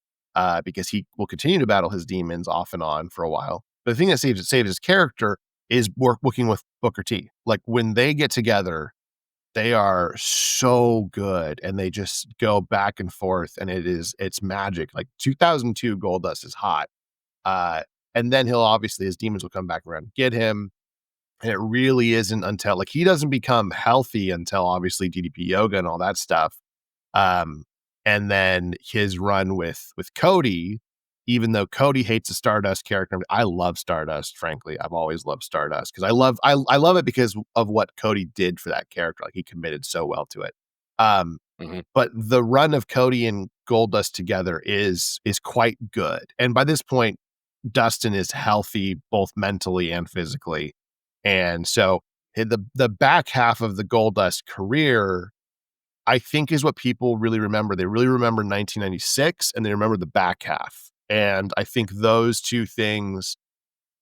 because he will continue to battle his demons off and on for a while. But the thing that saves his character is working with Booker T. Like when they get together, they are so good, and they just go back and forth, and it's magic. Like 2002 Goldust is hot. And then his demons will come back around and get him. And it really isn't until he doesn't become healthy until obviously DDP Yoga and all that stuff. And then his run with Cody, even though Cody hates the Stardust character, I love Stardust. Frankly, I've always loved Stardust because I love it because of what Cody did for that character. Like he committed so well to it. But the run of Cody and Goldust together is quite good. And by this point, Dustin is healthy both mentally and physically. And so the back half of the Goldust career, I think, is what people really remember. They really remember 1996, and they remember the back half. And I think those two things,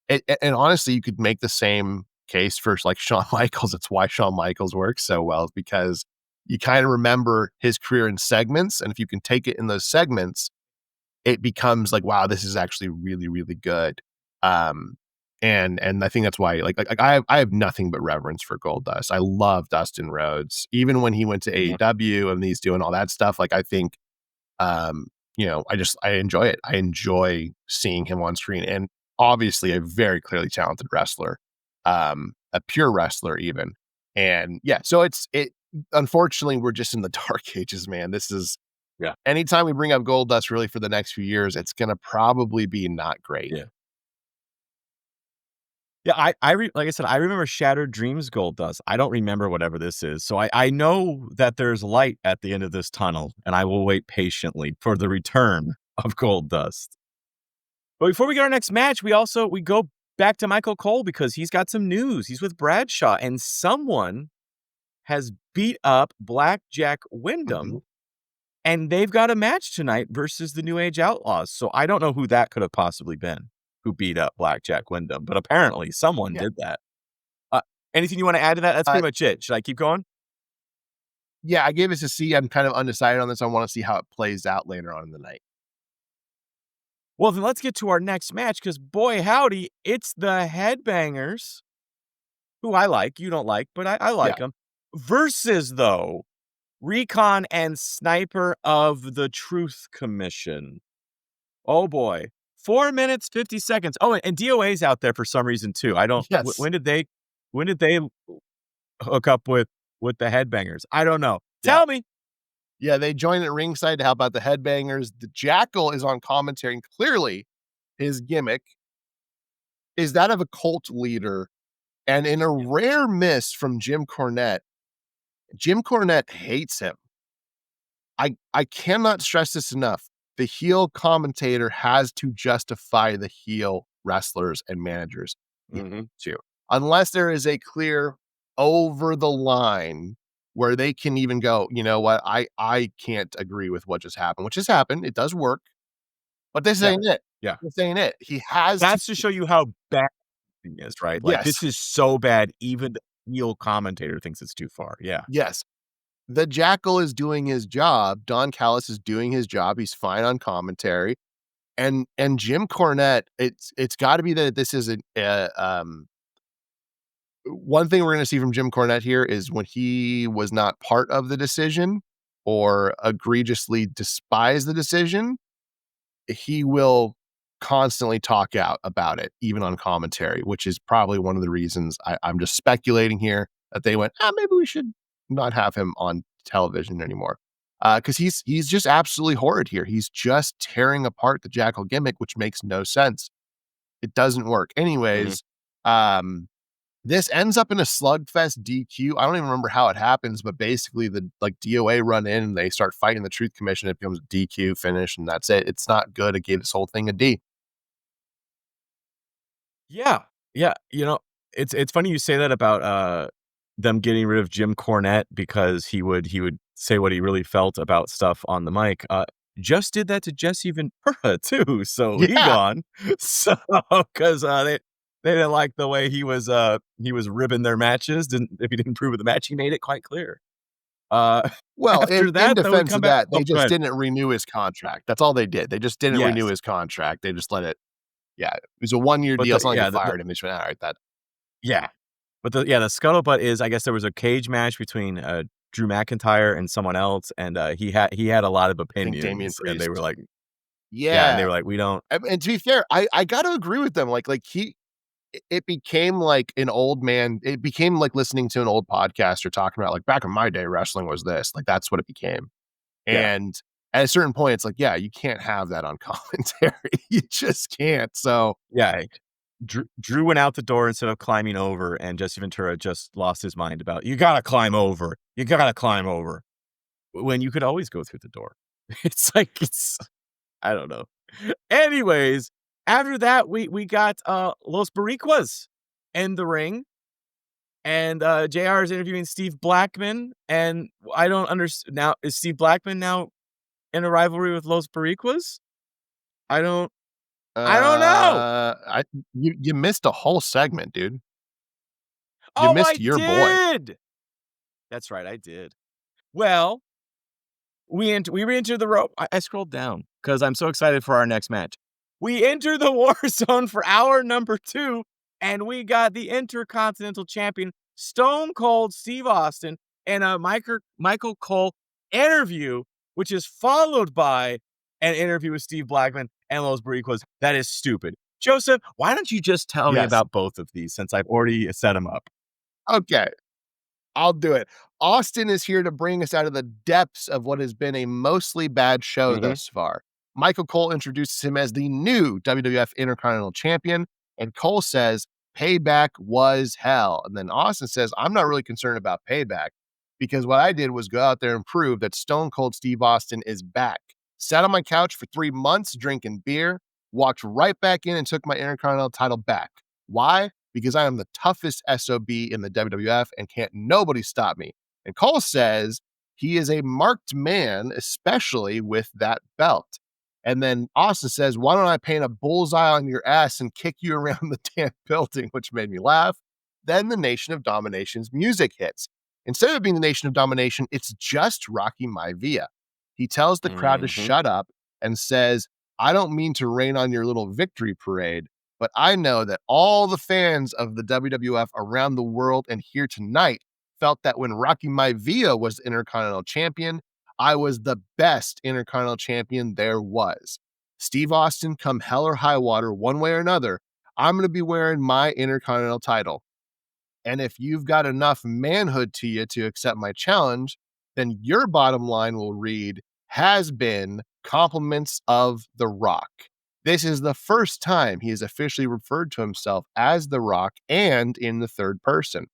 and honestly, you could make the same case for like Shawn Michaels. It's why Shawn Michaels works so well, because you kind of remember his career in segments. And if you can take it in those segments, it becomes like, wow, this is actually really, really good. And I think that's why, like I have nothing but reverence for Goldust. I love Dustin Rhodes, even when he went to AEW and he's doing all that stuff. Like I think, I enjoy it. I enjoy seeing him on screen, and obviously a very clearly talented wrestler, a pure wrestler even. And yeah, so unfortunately we're just in the dark ages, man. This is, anytime we bring up Goldust really for the next few years, it's going to probably be not great. Yeah. Yeah, like I said, I remember Shattered Dreams Goldust. I don't remember whatever this is. So I know that there's light at the end of this tunnel, and I will wait patiently for the return of Goldust. But before we get our next match, we go back to Michael Cole because he's got some news. He's with Bradshaw, and someone has beat up Blackjack Wyndham, and they've got a match tonight versus the New Age Outlaws. So I don't know who that could have possibly been who beat up Blackjack Wyndham, but apparently someone did that. Anything you want to add to that? That's pretty much it. Should I keep going? Yeah, I gave this a C. I'm kind of undecided on this. I want to see how it plays out later on in the night. Well, then let's get to our next match because, boy, howdy, it's the Headbangers, who I like. You don't like, but I like them. Versus, though, Recon and Sniper of the Truth Commission. Oh, boy. 4 minutes, 50 seconds. Oh, and DOA's out there for some reason, too. I don't... Yes. When did they hook up with the Headbangers? I don't know. Tell me. Yeah, they joined at ringside to help out the Headbangers. The Jackal is on commentary, and clearly his gimmick is that of a cult leader. And in a rare miss from Jim Cornette hates him. I cannot stress this enough. The heel commentator has to justify the heel wrestlers and managers. Too. Unless there is a clear over the line where they can even go, you know what, I can't agree with what just happened, which has happened. It does work. But this ain't it. Yeah. This ain't it. He has That's to show you how bad thing is, right? Like, this is so bad, even the heel commentator thinks it's too far. Yeah. Yes. The Jackal is doing his job. Don Callis is doing his job. He's fine on commentary. And Jim Cornette, it's got to be that this is one thing we're going to see from Jim Cornette here is when he was not part of the decision or egregiously despised the decision, he will constantly talk out about it, even on commentary, which is probably one of the reasons I'm just speculating here that they went, maybe we should not have him on television anymore. Because he's just absolutely horrid here. He's just tearing apart the Jackal gimmick, which makes no sense. It doesn't work. Anyways, this ends up in a slugfest DQ. I don't even remember how it happens, but basically the DOA run in and they start fighting the Truth Commission. It becomes a DQ finish, and that's it. It's not good. It gave this whole thing a D. Yeah. Yeah. You know, it's funny you say that about them getting rid of Jim Cornette because he would say what he really felt about stuff on the mic. Just did that to Jesse Ventura too. So he gone. So because they didn't like the way he was ribbing their matches. If he didn't prove of the match, he made it quite clear. Well, after in that, defense of that, they just didn't renew his contract. That's all they did. They just didn't renew his contract. They just let it. Yeah, it was a 1-year deal. It's not like they fired him. They just went, all right, that. Yeah. But the scuttlebutt is, I guess there was a cage match between Drew McIntyre and someone else, and he had a lot of opinions, and they were like, and they were like, we don't. And to be fair, I got to agree with them. It became like an old man. It became like listening to an old podcaster talking about like back in my day, wrestling was this. Like that's what it became. And at a certain point, it's like, you can't have that on commentary. You just can't. So Drew went out the door instead of climbing over, and Jesse Ventura just lost his mind about, you got to climb over. You got to climb over. When you could always go through the door. I don't know. Anyways, after that, we got Los Boricuas in the ring. And JR is interviewing Steve Blackman. And I don't understand. Now, is Steve Blackman now in a rivalry with Los Boricuas? I don't know. You missed a whole segment, dude. You missed your boy. That's right, I did. Well, we re-enter the rope. I scrolled down because I'm so excited for our next match. We enter the war zone for hour number 2, and we got the Intercontinental Champion Stone Cold Steve Austin and a Michael Cole interview, which is followed by an interview with Steve Blackman and Los Boricuas. That is stupid. Joseph, why don't you just tell me about both of these since I've already set them up? Okay, I'll do it. Austin is here to bring us out of the depths of what has been a mostly bad show thus far. Michael Cole introduces him as the new WWF Intercontinental Champion, and Cole says, payback was hell. And then Austin says, I'm not really concerned about payback because what I did was go out there and prove that Stone Cold Steve Austin is back. Sat on my couch for 3 months drinking beer, walked right back in and took my Intercontinental title back. Why? Because I am the toughest SOB in the WWF and can't nobody stop me. And Cole says he is a marked man, especially with that belt. And then Austin says, why don't I paint a bullseye on your ass and kick you around the damn building, which made me laugh. Then the Nation of Domination's music hits. Instead of being the Nation of Domination, it's just Rocky Maivia. He tells the crowd to shut up and says, I don't mean to rain on your little victory parade, but I know that all the fans of the WWF around the world and here tonight felt that when Rocky Maivia was Intercontinental Champion, I was the best Intercontinental Champion there was. Steve Austin, come hell or high water, one way or another, I'm going to be wearing my Intercontinental title. And if you've got enough manhood to you to accept my challenge, then your bottom line will read, has been compliments of The Rock. This is the first time he has officially referred to himself as The Rock and in the third person.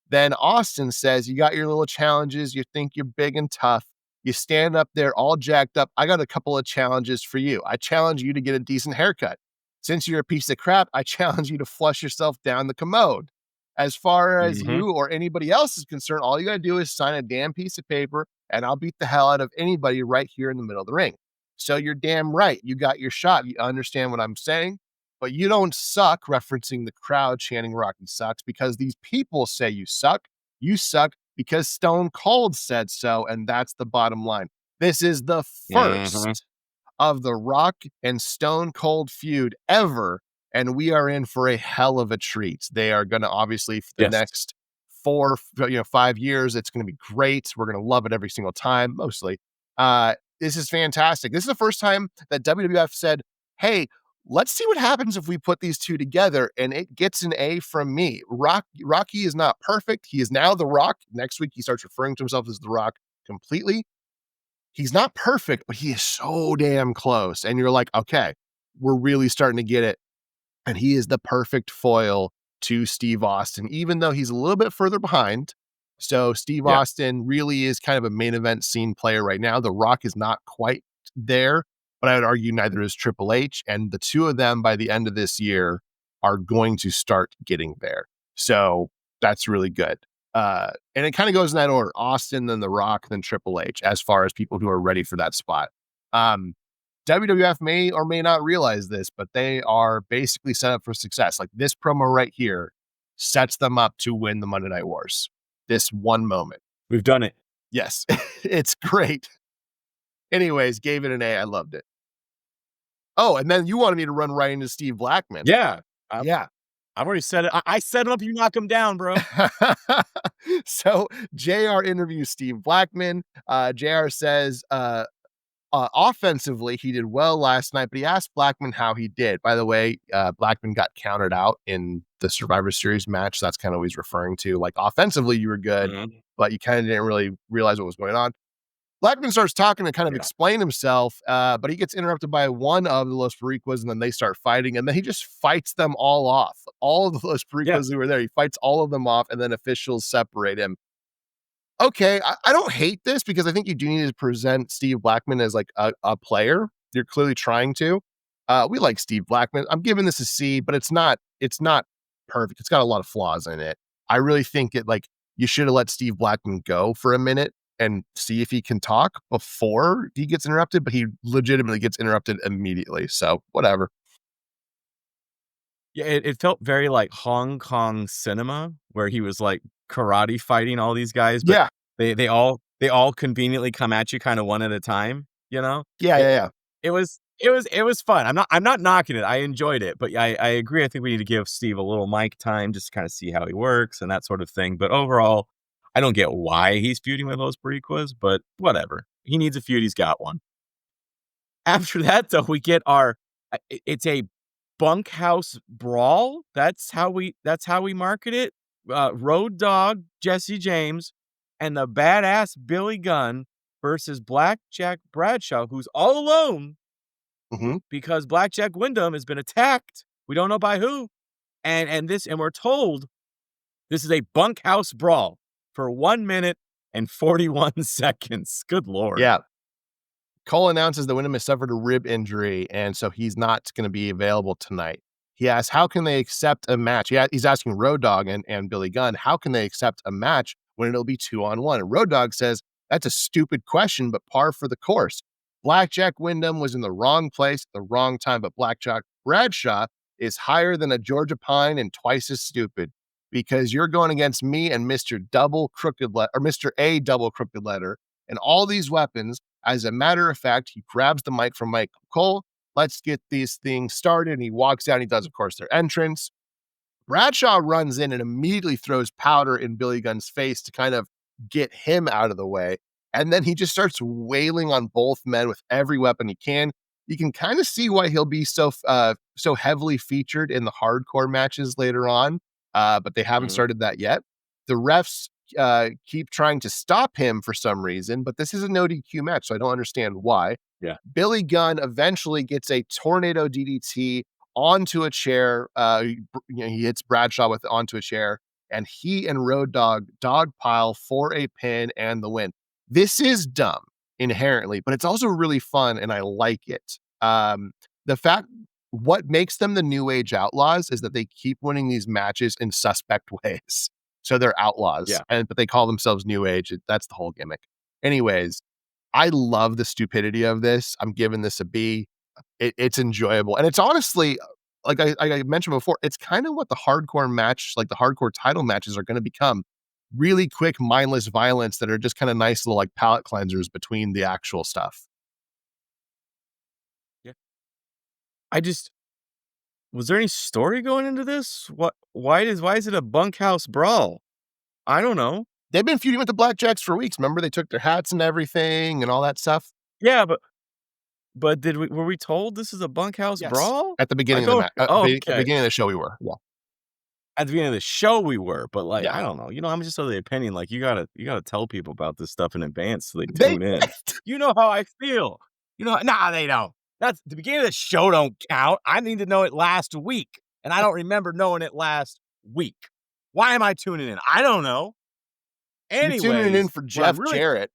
Then Austin says, you got your little challenges. You think you're big and tough. You stand up there all jacked up. I got a couple of challenges for you. I challenge you to get a decent haircut. Since you're a piece of crap, I challenge you to flush yourself down the commode. As far as you or anybody else is concerned, all you got to do is sign a damn piece of paper and I'll beat the hell out of anybody right here in the middle of the ring. So you're damn right. You got your shot. You understand what I'm saying? But you don't suck, referencing the crowd chanting Rocky sucks, because these people say you suck. You suck because Stone Cold said so, and that's the bottom line. This is the first of the Rock and Stone Cold feud ever, and we are in for a hell of a treat. They are going to, obviously, for the next 5 years, it's going to be great. We're going to love it every single time, mostly. This is fantastic. This is the first time that WWF said, hey, let's see what happens if we put these two together, and it gets an A from me. Rocky is not perfect. He is now The Rock. Next week, he starts referring to himself as The Rock completely. He's not perfect, but he is so damn close. And you're like, okay, we're really starting to get it. And he is the perfect foil to Steve Austin, even though he's a little bit further behind. So Steve Austin really is kind of a main event scene player right now. The Rock is not quite there, but I would argue neither is Triple H. And the two of them by the end of this year are going to start getting there. So that's really good. And it kind of goes in that order: Austin, then The Rock, then Triple H, as far as people who are ready for that spot. WWF may or may not realize this, but they are basically set up for success. Like, this promo right here sets them up to win the Monday Night Wars. This one moment. We've done it. Yes, it's great. Anyways, gave it an A. I loved it. Oh, and then you wanted me to run right into Steve Blackman. Yeah. I've already said it. I set him up. You knock him down, bro. So JR interviews Steve Blackman. JR says, offensively, he did well last night, but he asked Blackman how he did. By the way, Blackman got counted out in the Survivor Series match. So that's kind of what he's referring to. Like, offensively, you were good, but you kind of didn't really realize what was going on. Blackman starts talking to kind of explain himself, but he gets interrupted by one of the Los Boricuas, and then they start fighting, and then he just fights them all off. All of the Los Boricuas who were there, he fights all of them off, and then officials separate him. Okay, I don't hate this, because I think you do need to present Steve Blackman as like a player. You're clearly trying to. We like Steve Blackman. I'm giving this a C, but it's not perfect. It's got a lot of flaws in it. I really think you should have let Steve Blackman go for a minute and see if he can talk before he gets interrupted, but he legitimately gets interrupted immediately. So whatever. Yeah, it felt very like Hong Kong cinema, where he was like karate fighting all these guys. But they all conveniently come at you kind of one at a time, you know? Yeah. It was fun. I'm not knocking it. I enjoyed it, but I agree. I think we need to give Steve a little mic time just to kind of see how he works and that sort of thing. But overall, I don't get why he's feuding with Los Boricuas, but whatever. He needs a feud. He's got one. After that, though, we get it's a bunkhouse brawl. That's how we market it. Road Dogg Jesse James and the badass Billy Gunn versus Blackjack Bradshaw, who's all alone because Blackjack Wyndham has been attacked. We don't know by who. And we're told this is a bunkhouse brawl for 1 minute and 41 seconds. Good Lord. Yeah. Cole announces that Wyndham has suffered a rib injury, and so he's not going to be available tonight. He asks, how can they accept a match? Yeah, he's asking Road Dogg and Billy Gunn, how can they accept a match when it'll be 2-on-1? And Road Dogg says, that's a stupid question, but par for the course. Blackjack Wyndham was in the wrong place at the wrong time, but Blackjack Bradshaw is higher than a Georgia pine and twice as stupid because you're going against me and Mr. Mr. A double crooked letter and all these weapons. As a matter of fact, he grabs the mic from Michael Cole. Let's get these things started. And he walks out and he does, of course, their entrance. Bradshaw runs in and immediately throws powder in Billy Gunn's face to kind of get him out of the way. And then he just starts wailing on both men with every weapon he can. You can kind of see why he'll be so heavily featured in the hardcore matches later on, but they haven't started that yet. The refs keep trying to stop him for some reason, but this is a no DQ match, so I don't understand why. Yeah. Billy Gunn eventually gets a tornado DDT onto a chair. He hits Bradshaw onto a chair, and he and Road Dogg dogpile for a pin and the win. This is dumb inherently, but it's also really fun, and I like it. What makes them the New Age Outlaws is that they keep winning these matches in suspect ways. So they're outlaws, but they call themselves New Age. That's the whole gimmick. Anyways, I love the stupidity of this. I'm giving this a B. It's enjoyable. And it's honestly, like I mentioned before, it's kind of what the hardcore match, like the hardcore title matches are going to become. Really quick, mindless violence that are just kind of nice little like palate cleansers between the actual stuff. Yeah. Was there any story going into this? Why is it a bunkhouse brawl? I don't know. They've been feuding with the Blackjacks for weeks. Remember, they took their hats and everything and all that stuff. Yeah, but were we told this is a bunkhouse brawl? At the beginning of the match. At the beginning of the show, we were. Yeah. At the beginning of the show, we were, but like, I don't know. I'm just of the opinion, like, you gotta tell people about this stuff in advance so they tune in. You know how I feel. Nah, they don't. That's the beginning of the show don't count. I need to know it last week, and I don't remember knowing it last week. Why am I tuning in? I don't know. Anyways, you're tuning in for Jeff Jarrett.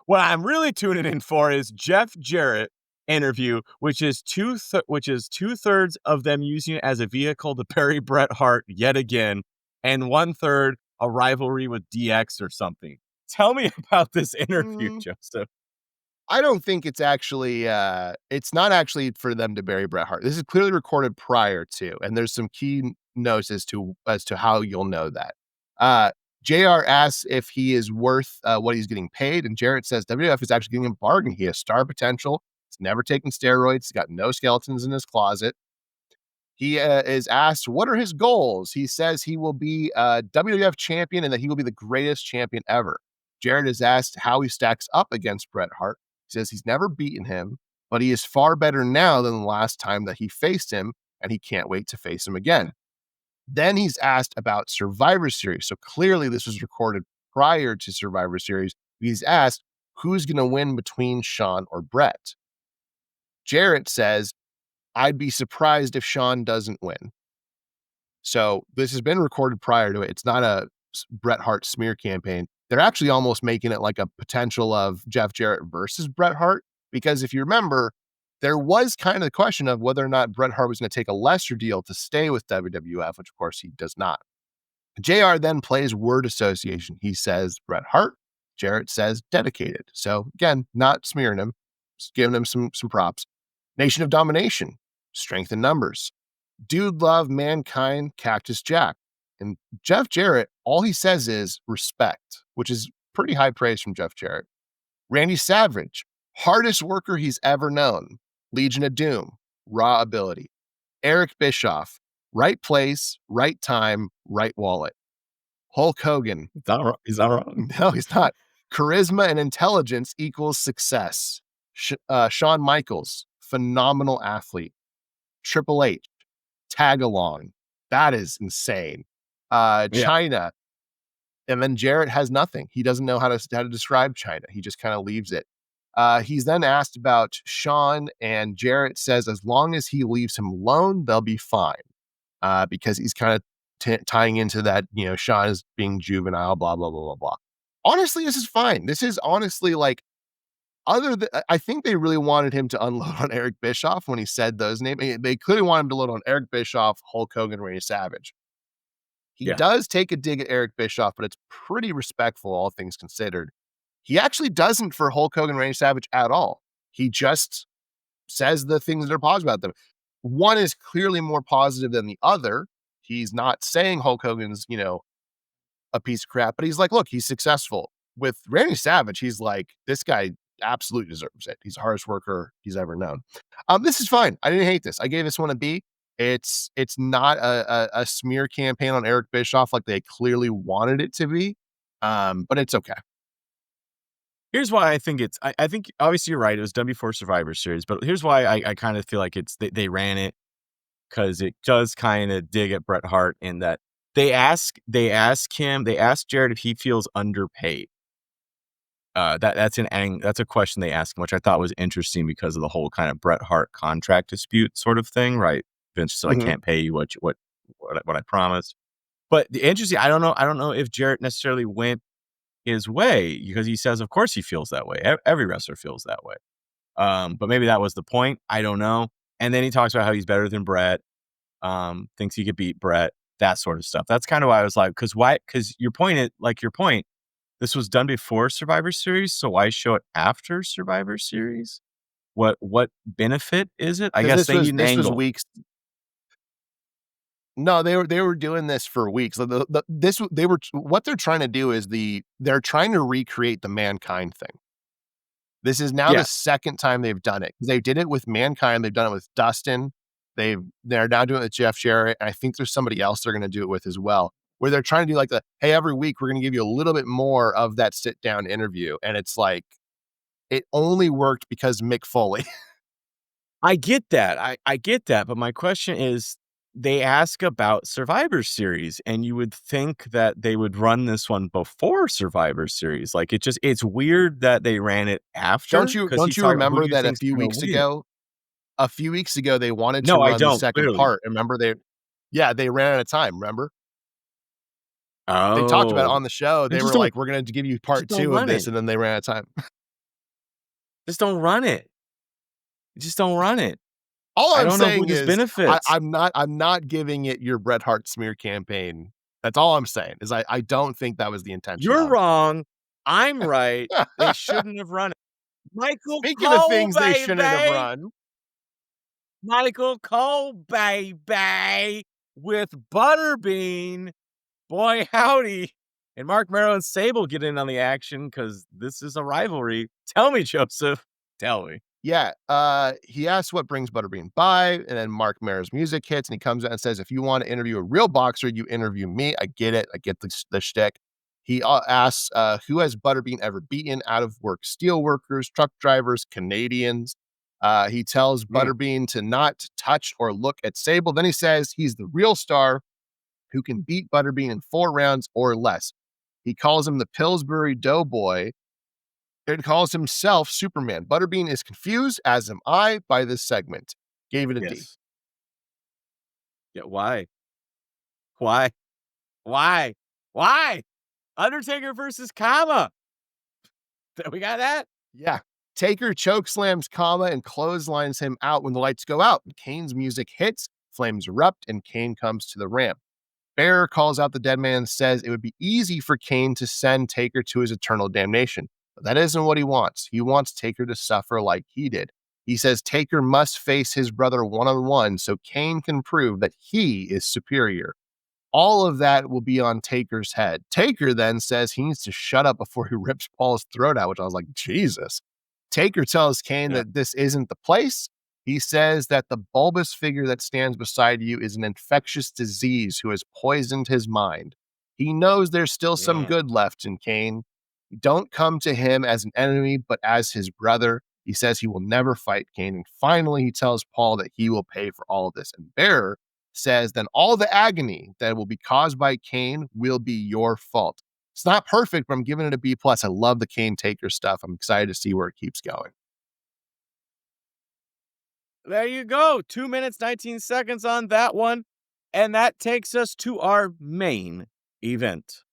What I'm really tuning in for is Jeff Jarrett interview, which is two-thirds of them using it as a vehicle to bury Bret Hart yet again, and 1/3 a rivalry with DX or something. Tell me about this interview, Joseph. I don't think it's actually, it's not actually for them to bury Bret Hart. This is clearly recorded prior to, and there's some key notes as to how you'll know that. JR asks if he is worth what he's getting paid, and Jarrett says WWF is actually getting a bargain. He has star potential. He's never taken steroids. He's got no skeletons in his closet. He is asked, what are his goals? He says he will be a WWF champion and that he will be the greatest champion ever. Jarrett is asked how he stacks up against Bret Hart. He says he's never beaten him, but he is far better now than the last time that he faced him, and he can't wait to face him again. Then he's asked about Survivor Series. So clearly this was recorded prior to Survivor Series. He's asked, who's going to win between Shawn or Bret? Jarrett says, I'd be surprised if Shawn doesn't win. So this has been recorded prior to it. It's not a Bret Hart smear campaign. They're actually almost making it like a potential of Jeff Jarrett versus Bret Hart. Because if you remember, there was kind of the question of whether or not Bret Hart was going to take a lesser deal to stay with WWF, which of course he does not. JR then plays word association. He says Bret Hart. Jarrett says dedicated. So again, not smearing him, just giving him some props. Nation of Domination, strength in numbers. Dude Love, Mankind, Cactus Jack. And Jeff Jarrett, all he says is respect, which is pretty high praise from Jeff Jarrett. Randy Savage, hardest worker he's ever known. Legion of Doom, raw ability. Eric Bischoff, right place, right time, right wallet. Hulk Hogan. He's not wrong. No, he's not. Charisma and intelligence equals success. Shawn Michaels, phenomenal athlete. Triple H, tag along. That is insane. China. And then Jarrett has nothing. He doesn't know how to describe China. He just kind of leaves it. He's then asked about Shawn, and Jarrett says as long as he leaves him alone, they'll be fine. Because he's kind of tying into that, Shawn is being juvenile, blah, blah, blah, blah, blah. Honestly, this is fine. This is honestly like, I think they really wanted him to unload on Eric Bischoff when he said those names. They clearly wanted him to load on Eric Bischoff, Hulk Hogan, Randy Savage. He does take a dig at Eric Bischoff, but it's pretty respectful, all things considered. He actually doesn't for Hulk Hogan and Randy Savage at all. He just says the things that are positive about them. One is clearly more positive than the other. He's not saying Hulk Hogan's, a piece of crap, but he's like, look, he's successful. With Randy Savage, he's like, this guy absolutely deserves it. He's the hardest worker he's ever known. This is fine. I didn't hate this. I gave this one a B. It's not a smear campaign on Eric Bischoff like they clearly wanted it to be, but it's okay. Here's why I think I think obviously you're right. It was done before Survivor Series, but here's why I kind of feel like they ran it because it does kind of dig at Bret Hart in that they ask Jarrett if he feels underpaid. That's a question they ask him, which I thought was interesting because of the whole kind of Bret Hart contract dispute sort of thing, right? Vince said, I can't pay you what I promised. But the interesting, I don't know if Jarrett necessarily went his way because he says, of course he feels that way. Every wrestler feels that way. But maybe that was the point. I don't know. And then he talks about how he's better than Bret, thinks he could beat Bret, that sort of stuff. That's kind of why I was like, because your point, this was done before Survivor Series, so why show it after Survivor Series? What benefit is it? I guess they need an angle. Was weeks. No, they were doing this for weeks. What they're trying to do is they're trying to recreate the Mankind thing. This is now the second time they've done it. They did it with Mankind. They've done it with Dustin. They're now doing it with Jeff Jarrett. And I think there's somebody else they're going to do it with as well, where they're trying to do like hey, every week we're going to give you a little bit more of that sit down interview. And it's like, it only worked because Mick Foley. I get that. I get that. But my question is, they ask about Survivor Series, and you would think that they would run this one before Survivor Series. Like it's weird that they ran it after. Don't you remember that a few weeks ago they wanted to run the second part. Remember they ran out of time. Remember? Oh, they talked about it on the show. They were like, we're going to give you part 2 of this. And then they ran out of time. Just don't run it. Just don't run it. All I'm saying is benefits. I'm not giving it your Bret Hart smear campaign. That's all I'm saying is I don't think that was the intention. You're wrong. I'm right. They shouldn't have run it. Michael Speaking Cole, of things baby. They shouldn't have run. Michael Cole, baby, with Butterbean. Boy, howdy. And Mark Merrow and Sable get in on the action because this is a rivalry. Tell me, Joseph. Tell me. Yeah, he asks what brings Butterbean by, and then Mark Merrow's music hits, and he comes out and says, if you want to interview a real boxer, you interview me. I get it. I get the shtick. He asks, who has Butterbean ever beaten? Out of work steelworkers, truck drivers, Canadians. He tells Butterbean to not touch or look at Sable. Then he says he's the real star who can beat Butterbean in 4 rounds or less. He calls him the Pillsbury Doughboy, and calls himself Superman. Butterbean is confused, as am I, by this segment. Gave it a D. Yeah, why? Undertaker versus Kama. We got that? Yeah. Taker chokeslams Kama and clotheslines him out when the lights go out. Kane's music hits, flames erupt, and Kane comes to the ramp. Bear calls out the dead man and says it would be easy for Kane to send Taker to his eternal damnation. But that isn't what he wants. He wants Taker to suffer like he did. He says Taker must face his brother one-on-one so Kane can prove that he is superior. All of that will be on Taker's head. Taker then says he needs to shut up before he rips Paul's throat out, which I was like, Jesus. Taker tells Kane that this isn't the place. He says that the bulbous figure that stands beside you is an infectious disease who has poisoned his mind. He knows there's still some good left in Kane. Don't come to him as an enemy, but as his brother. He says he will never fight Kane. And finally, he tells Paul that he will pay for all of this. And Bearer says, then all the agony that will be caused by Kane will be your fault. It's not perfect, but I'm giving it a B+. I love the Kane Taker stuff. I'm excited to see where it keeps going. There you go. 2 minutes, 19 seconds on that one. And that takes us to our main event.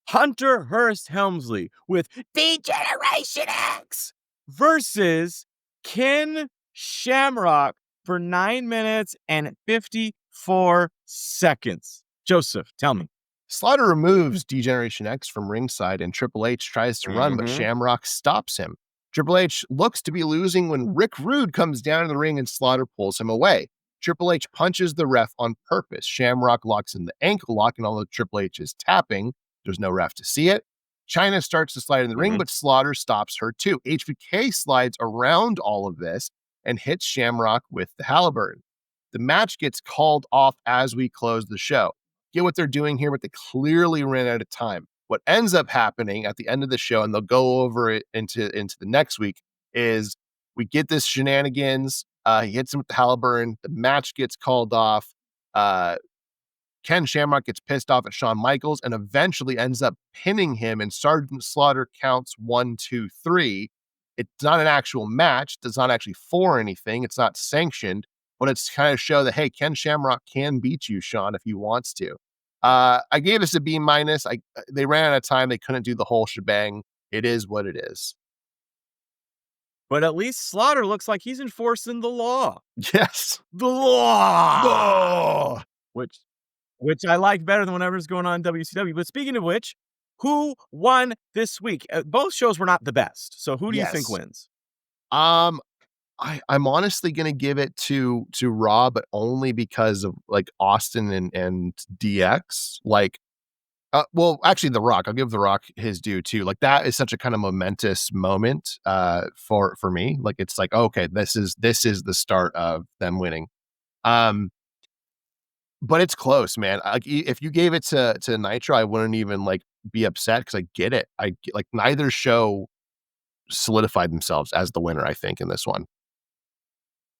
Hunter Hearst Helmsley with D-Generation X versus Ken Shamrock for 9 minutes and 54 seconds. Joseph, tell me. Slaughter removes D-Generation X from ringside, and Triple H tries to run, but Shamrock stops him. Triple H looks to be losing when Rick Rude comes down in the ring and Slaughter pulls him away. Triple H punches the ref on purpose. Shamrock locks in the ankle lock, and although Triple H is tapping, there's no ref to see it. Chyna starts to slide in the ring, but Slaughter stops her too. HBK slides around all of this and hits Shamrock with the Halliburton. The match gets called off as we close the show. Get what they're doing here, but they clearly ran out of time. What ends up happening at the end of the show, and they'll go over it into the next week, is we get this shenanigans. He hits him with the Halliburton. The match gets called off. Ken Shamrock gets pissed off at Shawn Michaels and eventually ends up pinning him, and Sergeant Slaughter counts 1, 2, 3. It's not an actual match. It's not actually for anything. It's not sanctioned, but it's kind of show that, hey, Ken Shamrock can beat you, Shawn, if he wants to. I gave this a B-. They ran out of time. They couldn't do the whole shebang. It is what it is. But at least Slaughter looks like he's enforcing the law. Yes. The law! Which I like better than whatever's going on in WCW. But speaking of which, who won this week? Both shows were not the best. So who do you think wins? I'm honestly going to give it to Raw, but only because of like Austin and DX. Like, well, actually, The Rock. I'll give The Rock his due too. Like, that is such a kind of momentous moment for me. Like, it's like, okay, this is the start of them winning. But it's close, man. Like, if you gave it to Nitro, I wouldn't even like be upset because I get it. Like neither show solidified themselves as the winner, I think, in this one.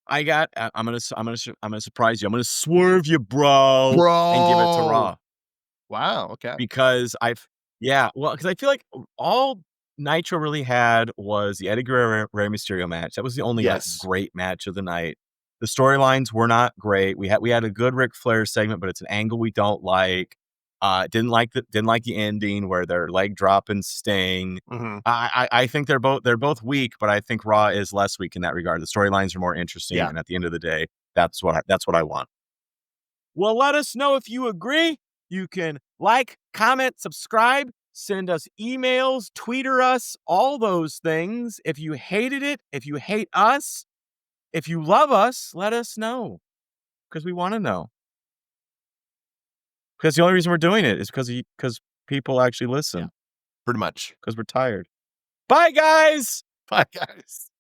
I'm gonna surprise you. I'm gonna swerve you, bro, and give it to Raw. Wow. Okay. Because I feel like all Nitro really had was the Eddie Guerrero Rey Mysterio match. That was the only like, great match of the night. The storylines were not great. We had a good Ric Flair segment, but it's an angle we don't like. Didn't like the ending where they're leg dropping Sting. I think they're both weak, but I think Raw is less weak in that regard. The storylines are more interesting, and at the end of the day, that's what I want. Well, let us know if you agree. You can like, comment, subscribe, send us emails, tweeter us, all those things. If you hated it, if you hate us, if you love us, let us know, because we want to know. Because the only reason we're doing it is because people actually listen. Yeah, pretty much. Because we're tired. Bye, guys. Bye, guys.